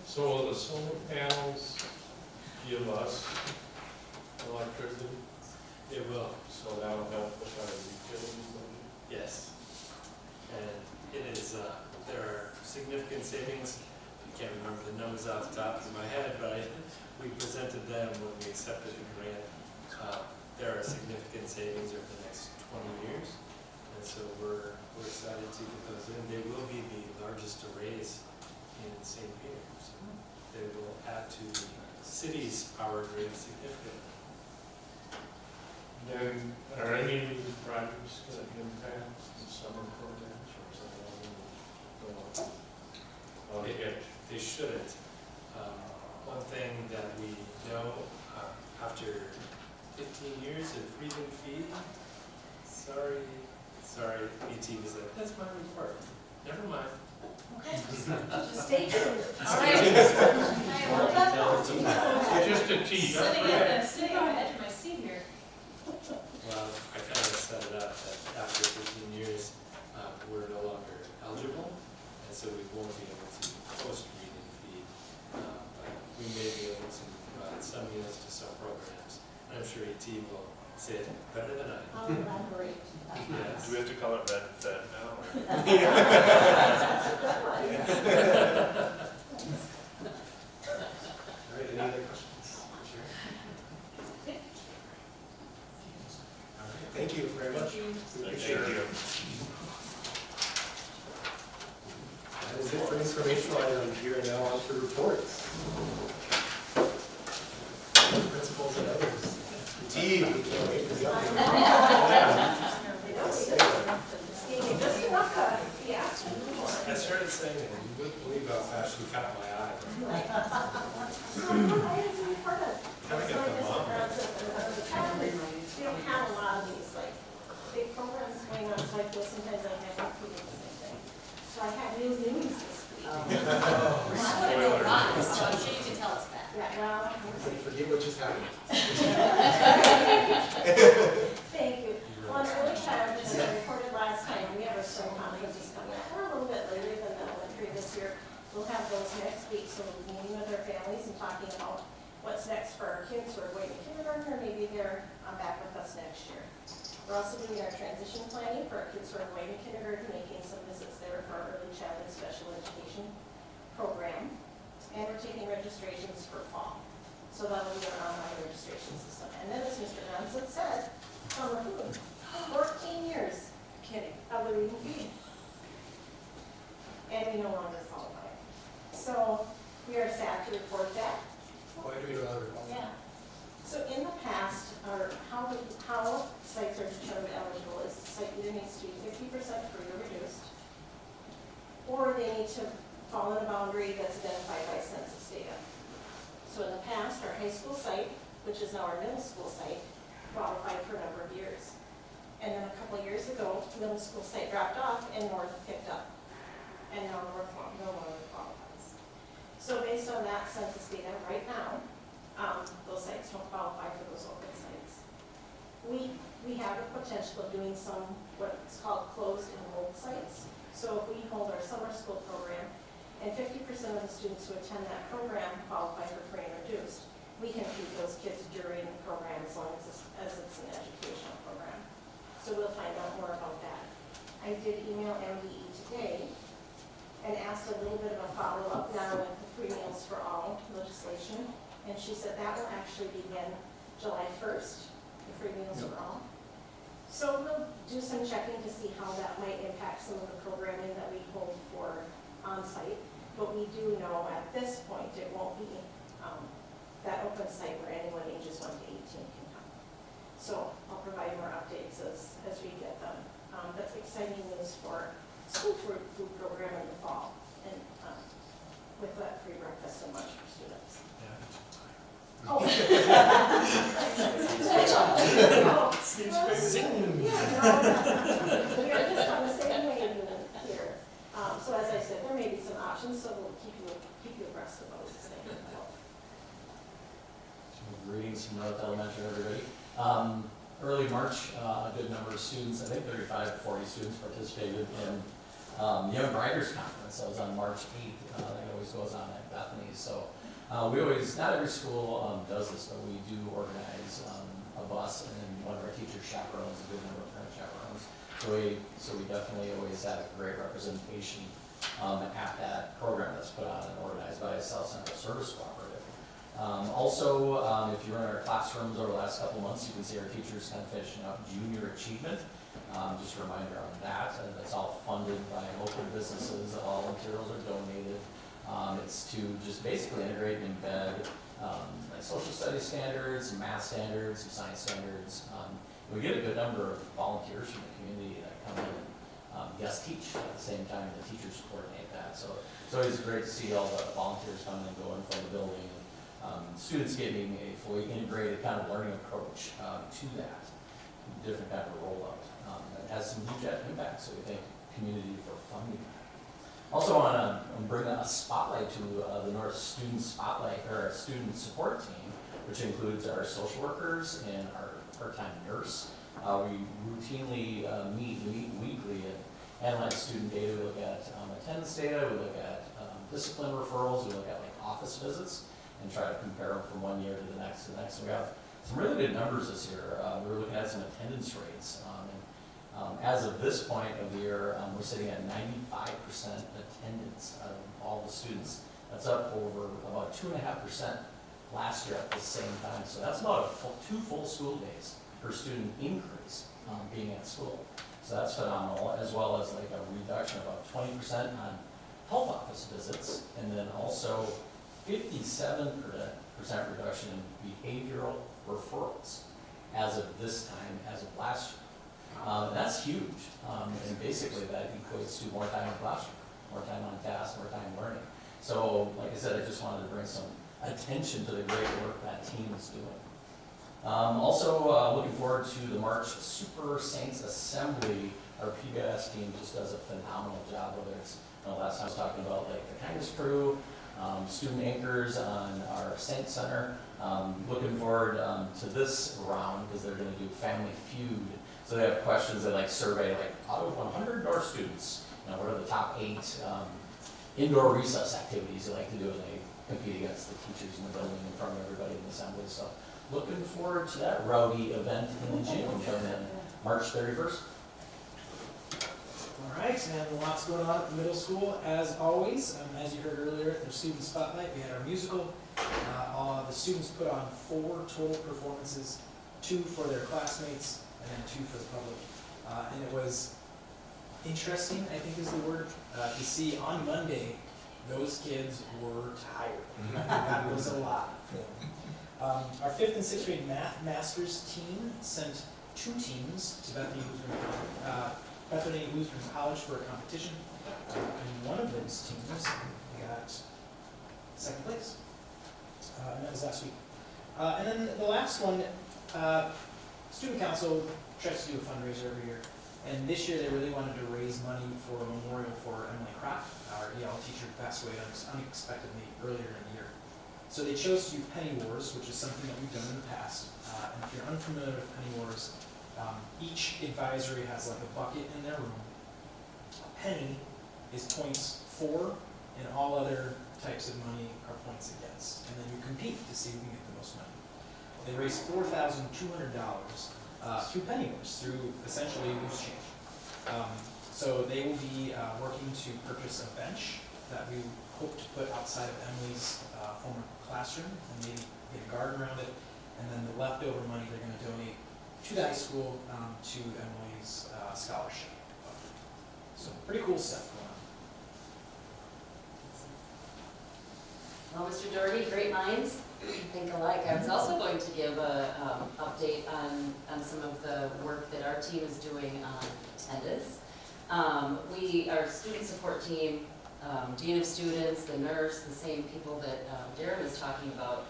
So will the solar panels give us electricity? It will. So that'll help with our utilities budget? Yes. And it is, there are significant savings. I can't remember the numbers off the top of my head, but we presented them when we accepted the grant. There are significant savings over the next 20 years. And so we're excited to get those in. They will be the largest arrays in St. Peter. So they will add to the city's power grid significantly. Then, are any of these projects going to impact the summer programs or something? They shouldn't. One thing that we know, after 15 years of freedom feeding, sorry, BT was like, that's my report. Never mind. Okay, just stay tuned. All right. Just a tease. Sitting on the edge of my seat here. Well, I kind of set it up that after 15 years, we're no longer eligible, and so we won't be able to post reading feed. But we may be able to provide some meals to some programs. And I'm sure AT will say it better than I. I'll elaborate. Yes. Do we have to call it red fed now? All right, any other questions? Sure. All right, thank you very much. We appreciate it. That is it for informational items. We are now on to reports. Principals and others. Steve, we can't wait for the update. I started saying it, and you wouldn't believe how fast she caught my eye. Kind of got the mom. We don't have a lot of these, like, big programs going on, so I feel sometimes I have to put in the same thing. So I have new news this week. Well, I would know why, so I'm sure you can tell us that. Yeah, well. Forget what just happened. Thank you. Well, it's really kind as I reported last time, we have our spring conferences coming up. We're a little bit later than the previous year. We'll have those next week, so we'll be meeting with our families and talking about what's next for our kids who are going to kindergarten, or maybe they're back with us next year. We're also doing our transition planning for our kids who are going to kindergarten, making some visits there for our early childhood special education program. And we're taking registrations for fall. So that'll be our online registration system. And then, as Mr. Johnson said, summer food. 14 years. Kidding. Of the reading feed. And we no longer follow it. So we are sad to report that. Why do we know other? Yeah. So in the past, how sites are determined eligible is the site either needs to be 50% free or reduced, or they need to fall in a boundary that's identified by census data. So in the past, our high school site, which is now our middle school site, qualified for a number of years. And then a couple of years ago, middle school site dropped off and North picked up. And now North no longer qualifies. So based on that census data right now, those sites don't qualify for those open sites. We have the potential of doing some what's called closed enrolled sites. So if we hold our summer school program and 50% of the students who attend that program qualify for free and reduced, we can feed those kids during the program as long as it's an educational program. So we'll find out more about that. I did email MDE today and asked a little bit of a follow-up now with the free meals for all legislation. And she said that will actually begin July 1st, the free meals for all. So we'll do some checking to see how that might impact some of the programming that we hold for on-site. But we do know at this point it won't be that open site where anyone ages 1 to 18 can come. So I'll provide more updates as we get them. That's exciting news for school food program in the fall, and with that free breakfast and lunch We are just on the same wave here. So as I said, there may be some options, so we'll keep you abreast of those as they develop. Greetings from North Elementary, everybody. Early March, a good number of students, I think 35 to 40 students participated in the Young Writers Conference. That was on March 8th. That always goes on at Bethany. So we always, not every school does this, but we do organize a bus, and then one of our teachers chaperones, a good number of parent chaperones. So we definitely always have a great representation at that program that's put on and organized by a South Central Service Cooperative. Also, if you're in our classrooms over the last couple of months, you can see our teachers kind of finishing up junior achievement. Just a reminder on that, and it's all funded by local businesses. All materials are donated. It's to just basically integrate and embed like social studies standards, math standards, some science standards. We get a good number of volunteers from the community that come in and guest teach at the same time. The teachers coordinate that. So it's always great to see all the volunteers coming and going from the building. Students getting a fully integrated kind of learning approach to that, different kind of rollout. That has some huge impact, so we thank the community for funding that. Also want to bring a spotlight to the North Student Spotlight, or our student support team, which includes our social workers and our part-time nurse. We routinely meet weekly and analyze student data. We look at attendance data, we look at discipline referrals, we look at like office visits, and try to compare them from one year to the next. We have some really good numbers this year. We're looking at some attendance rates. As of this point of the year, we're sitting at 95% attendance out of all the students. That's up over about 2.5% last year at the same time. So that's about two full school days per student increase being at school. So that's phenomenal, as well as like a reduction of about 20% on health office visits, and then also 57% reduction in behavioral referrals as of this time, as of last year. That's huge, and basically that equates to more time in classroom, more time on task, more time learning. So, like I said, I just wanted to bring some attention to the great work that team is doing. Also, looking forward to the March Super Saints Assembly. Our PBS team just does a phenomenal job, whether it's, last time I was talking about like the Kindness Crew, student anchors on our Saint Center. Looking forward to this round because they're going to do Family Feud. So they have questions that like survey like out of 100 North students, what are the top 8 indoor recess activities they like to do, and they compete against the teachers in the building in front of everybody in the assembly. So looking forward to that rowdy event in the gym coming in March 31st. All right, and lots going on at the middle school, as always. As you heard earlier at their student spotlight, we had our musical. The students put on 4 total performances, 2 for their classmates, and then 2 for the public. And it was interesting, I think is the word, to see on Monday, those kids were tired. That was a lot for them. Our 5th and 6th grade math masters team sent 2 teams to Bethany Lutheran College for a competition. And one of those teams got 2nd place. And that was last week. And then the last one, Student Council tries to do a fundraiser every year, and this year they really wanted to raise money for a memorial for Emily Kropp, our EL teacher who passed away unexpectedly earlier in the year. So they chose to do Penny Wars, which is something that we've done in the past. And if you're unfamiliar with Penny Wars, each advisory has like a bucket in their room. A penny is points for, and all other types of money are points against. And then you compete to see who can get the most money. They raised $4,200 through Penny Wars, through essentially loose change. So they will be working to purchase a bench that we hope to put outside of Emily's former classroom, and maybe get a garden around it. And then the leftover money they're going to donate to the high school to Emily's scholarship. So pretty cool stuff going on. Well, Mr. Doherty, great minds think alike. I was also going to give a update on some of the work that our team is doing on attendance. Our student support team, Dean of Students, the nurse, the same people that Darren was talking about,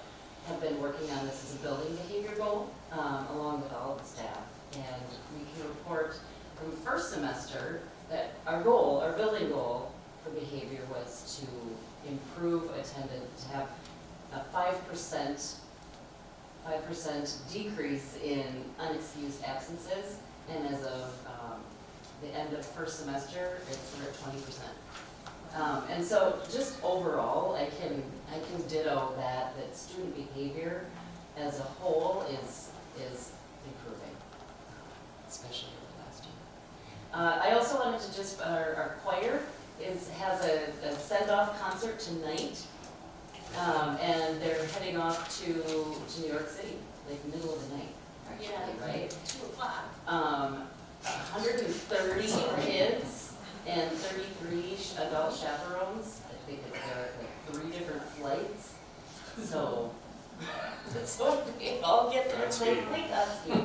have been working on this as a building behavior goal, along with all of the staff. And we can report from first semester that our goal, our building goal for behavior was to improve attendance, to have a 5% decrease in unexcused absences, and as of the end of first semester, we're at 20%. And so just overall, I can ditto that student behavior as a whole is improving, especially over last year. I also wanted to just, our choir has a send-off concert tonight. And they're heading off to New York City, like middle of the night, actually, right? 2 o'clock. 130 kids and 33 adult chaperones. I think there are like 3 different flights. So we all get there safely. That's me.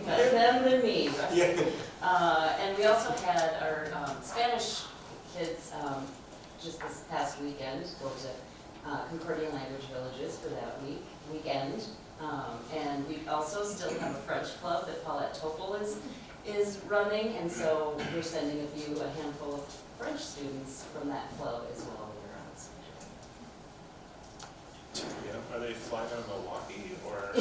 Better them than me. And we also had our Spanish kids just this past weekend go to Concordia Language Villages for that weekend. And we also still have a French club that Paulette Topol is running, and so we're sending a handful of French students from that club as well year round. Yeah, are they flying out of Milwaukee or?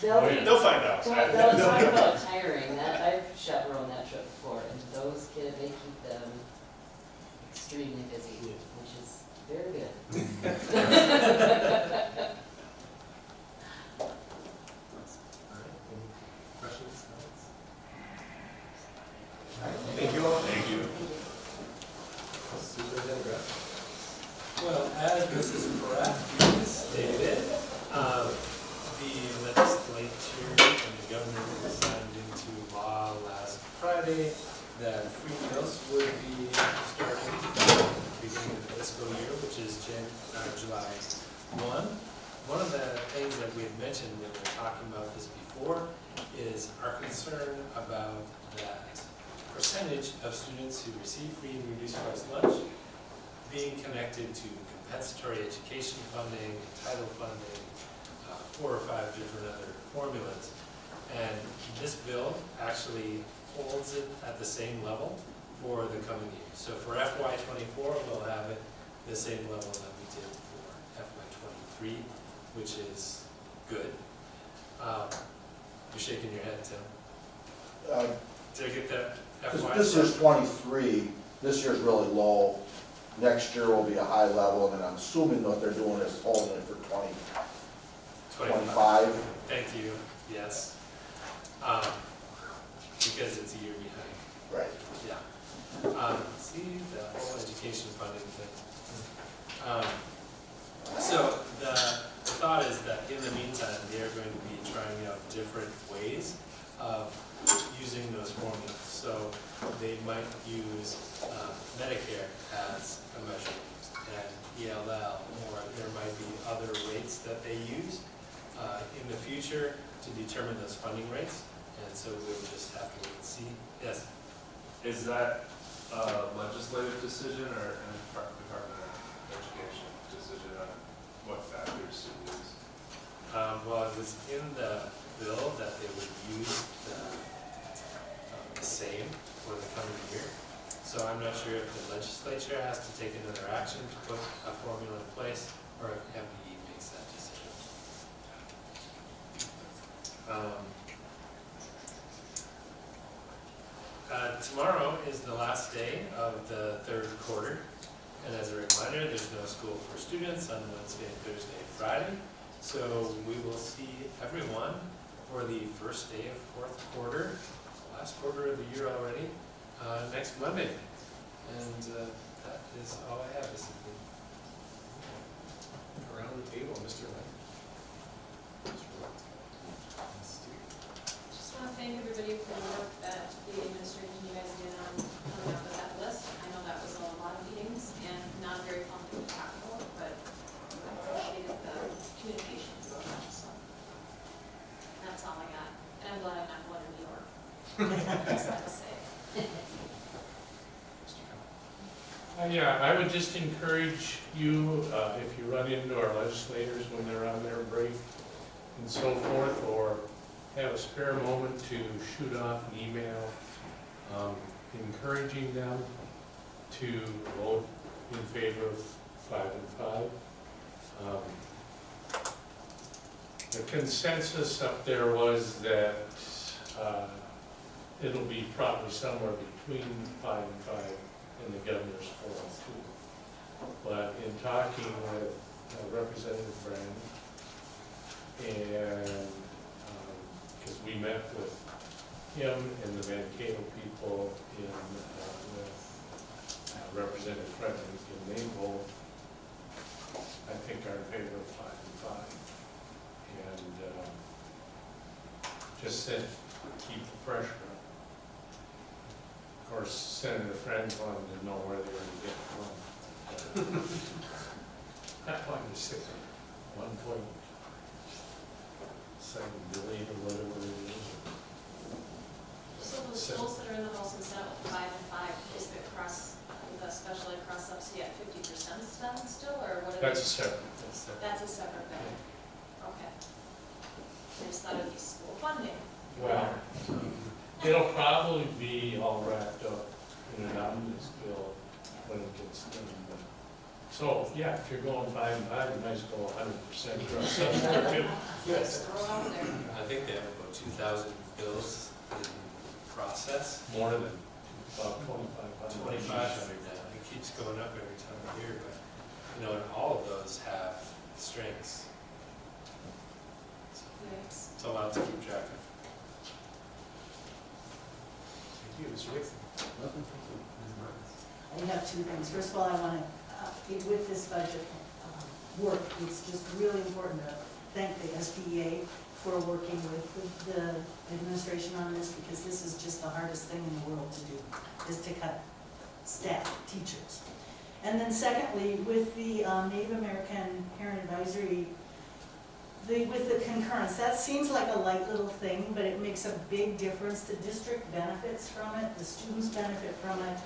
They'll find out. They'll talk about tiring. I've chaperoned that trip before, and those kids, they keep them extremely busy, which is very good. Questions? Thank you all. Thank you. Superintendent Graf. Well, as Mrs. Pratt stated, the legislature and the governor signed into law last Friday that free meals would be starting at the beginning of the fiscal year, which is July 1. One of the things that we had mentioned when we were talking about this before is our concern about that percentage of students who receive free and reduced price lunch being connected to compensatory education funding, title funding, 4 or 5 different other formulas. And this bill actually holds it at the same level for the coming year. So for FY24, we'll have it the same level that we did for FY23, which is good. You're shaking your head, Tim. Did I get that? FY? This year's 23, this year's really low. Next year will be a high level, and then I'm assuming what they're doing is holding it for 25. Thank you, yes. Because it's a year behind. Right. Yeah. See, the whole education funding thing. So the thought is that in the meantime, they are going to be trying out different ways of using those formulas. So they might use Medicare as a measure and ELL, or there might be other rates that they use in the future to determine those funding rates. And so we'll just have to wait and see. Yes? Is that a legislative decision or an Department of Education decision on what factors to use? Well, it was in the bill that they would use the same for the coming year. So I'm not sure if the legislature has to take another action to put a formula in place, or if MPE makes that decision. Tomorrow is the last day of the 3rd quarter, and as a reminder, there's no school for students on Wednesday, Thursday, Friday. So we will see everyone for the first day of 4th quarter, last quarter of the year already, next Monday. And that is all I have this evening. Around the table, Mr. White. Just want to thank everybody for the work that the administration you guys did on coming up with that list. I know that was a lot of meetings and not a very fun thing to talk about, but I appreciated the communication so much. So that's all I got. And I'm glad I'm not going to New York. Just have to say. I Yeah, I would just encourage you, if you run into our legislators when they're on their break and so forth, or have a spare moment to shoot off an email, encouraging them to vote in favor of 5 and 5. The consensus up there was that it'll be probably somewhere between 5 and 5 and the governor's 4 and 2. But in talking with Representative Brand, and because we met with him and the Mankato people with Representative Frederick, and they both, I think, are in favor of 5 and 5. And just said, keep the pressure up. Of course, Senator Friend wanted to know where they were going to get it from. I wanted to say 1.7 billion or whatever it is. So the schools that are in the Wilson Senate with 5 and 5, is the cross, the special ed cross subsidy at 50% still, or what? That's a separate. That's a separate bill. Okay. I just thought it'd be school funding. Well, it'll probably be all wrapped up in an omnibus bill when it gets done. But so, yeah, if you're going 5 and 5, you might as well go 100% cross subsidy. Yes. Throw it out there. I think they have about 2,000 bills in process. More than about 25. 25 right now. It keeps going up every time I hear, but you know, and all of those have strings. So Thanks. it's a lot to keep track of. Thank you, Mr. Dixon. I have two things. First of all, I want to, with this budget work, it's just really important to thank the SBEA for working with the administration on this, because this is just the hardest thing in the world to do, is to cut staff, teachers. And then secondly, with the Native American Parent Advisory, with the concurrence, that seems like a light little thing, but it makes a big difference. The district benefits from it, the students benefit from it.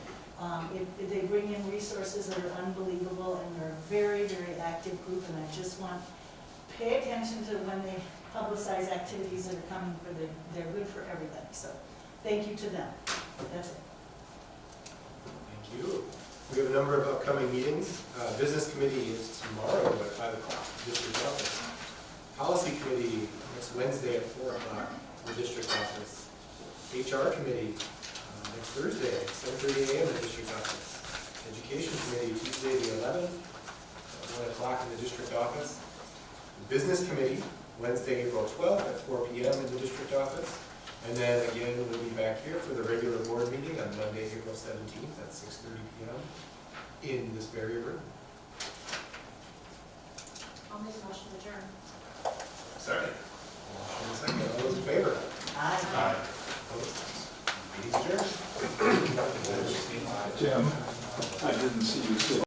They bring in resources that are unbelievable, and they're a very, very active group, and I just want, pay attention to when they publicize activities that are coming for they're good for everybody. So thank you to them. That's it. Thank you. We have a number of upcoming meetings. Business committee is tomorrow at 5 o'clock, district office. Policy committee next Wednesday at 4 o'clock, the district office. HR committee next Thursday at 7:30 a.m. in the district office. Education committee Tuesday the 11th at 1 o'clock in the district office. Business committee Wednesday, April 12th at 4 p.m. in the district office. And then again, we'll be back here for the regular board meeting on Monday, April 17th at 6:30 p.m. in this very room. I'll make a motion to adjourn. Second. Motion and second. All those in favor? Aye. Meeting's adjourned. Jim, I didn't see you sit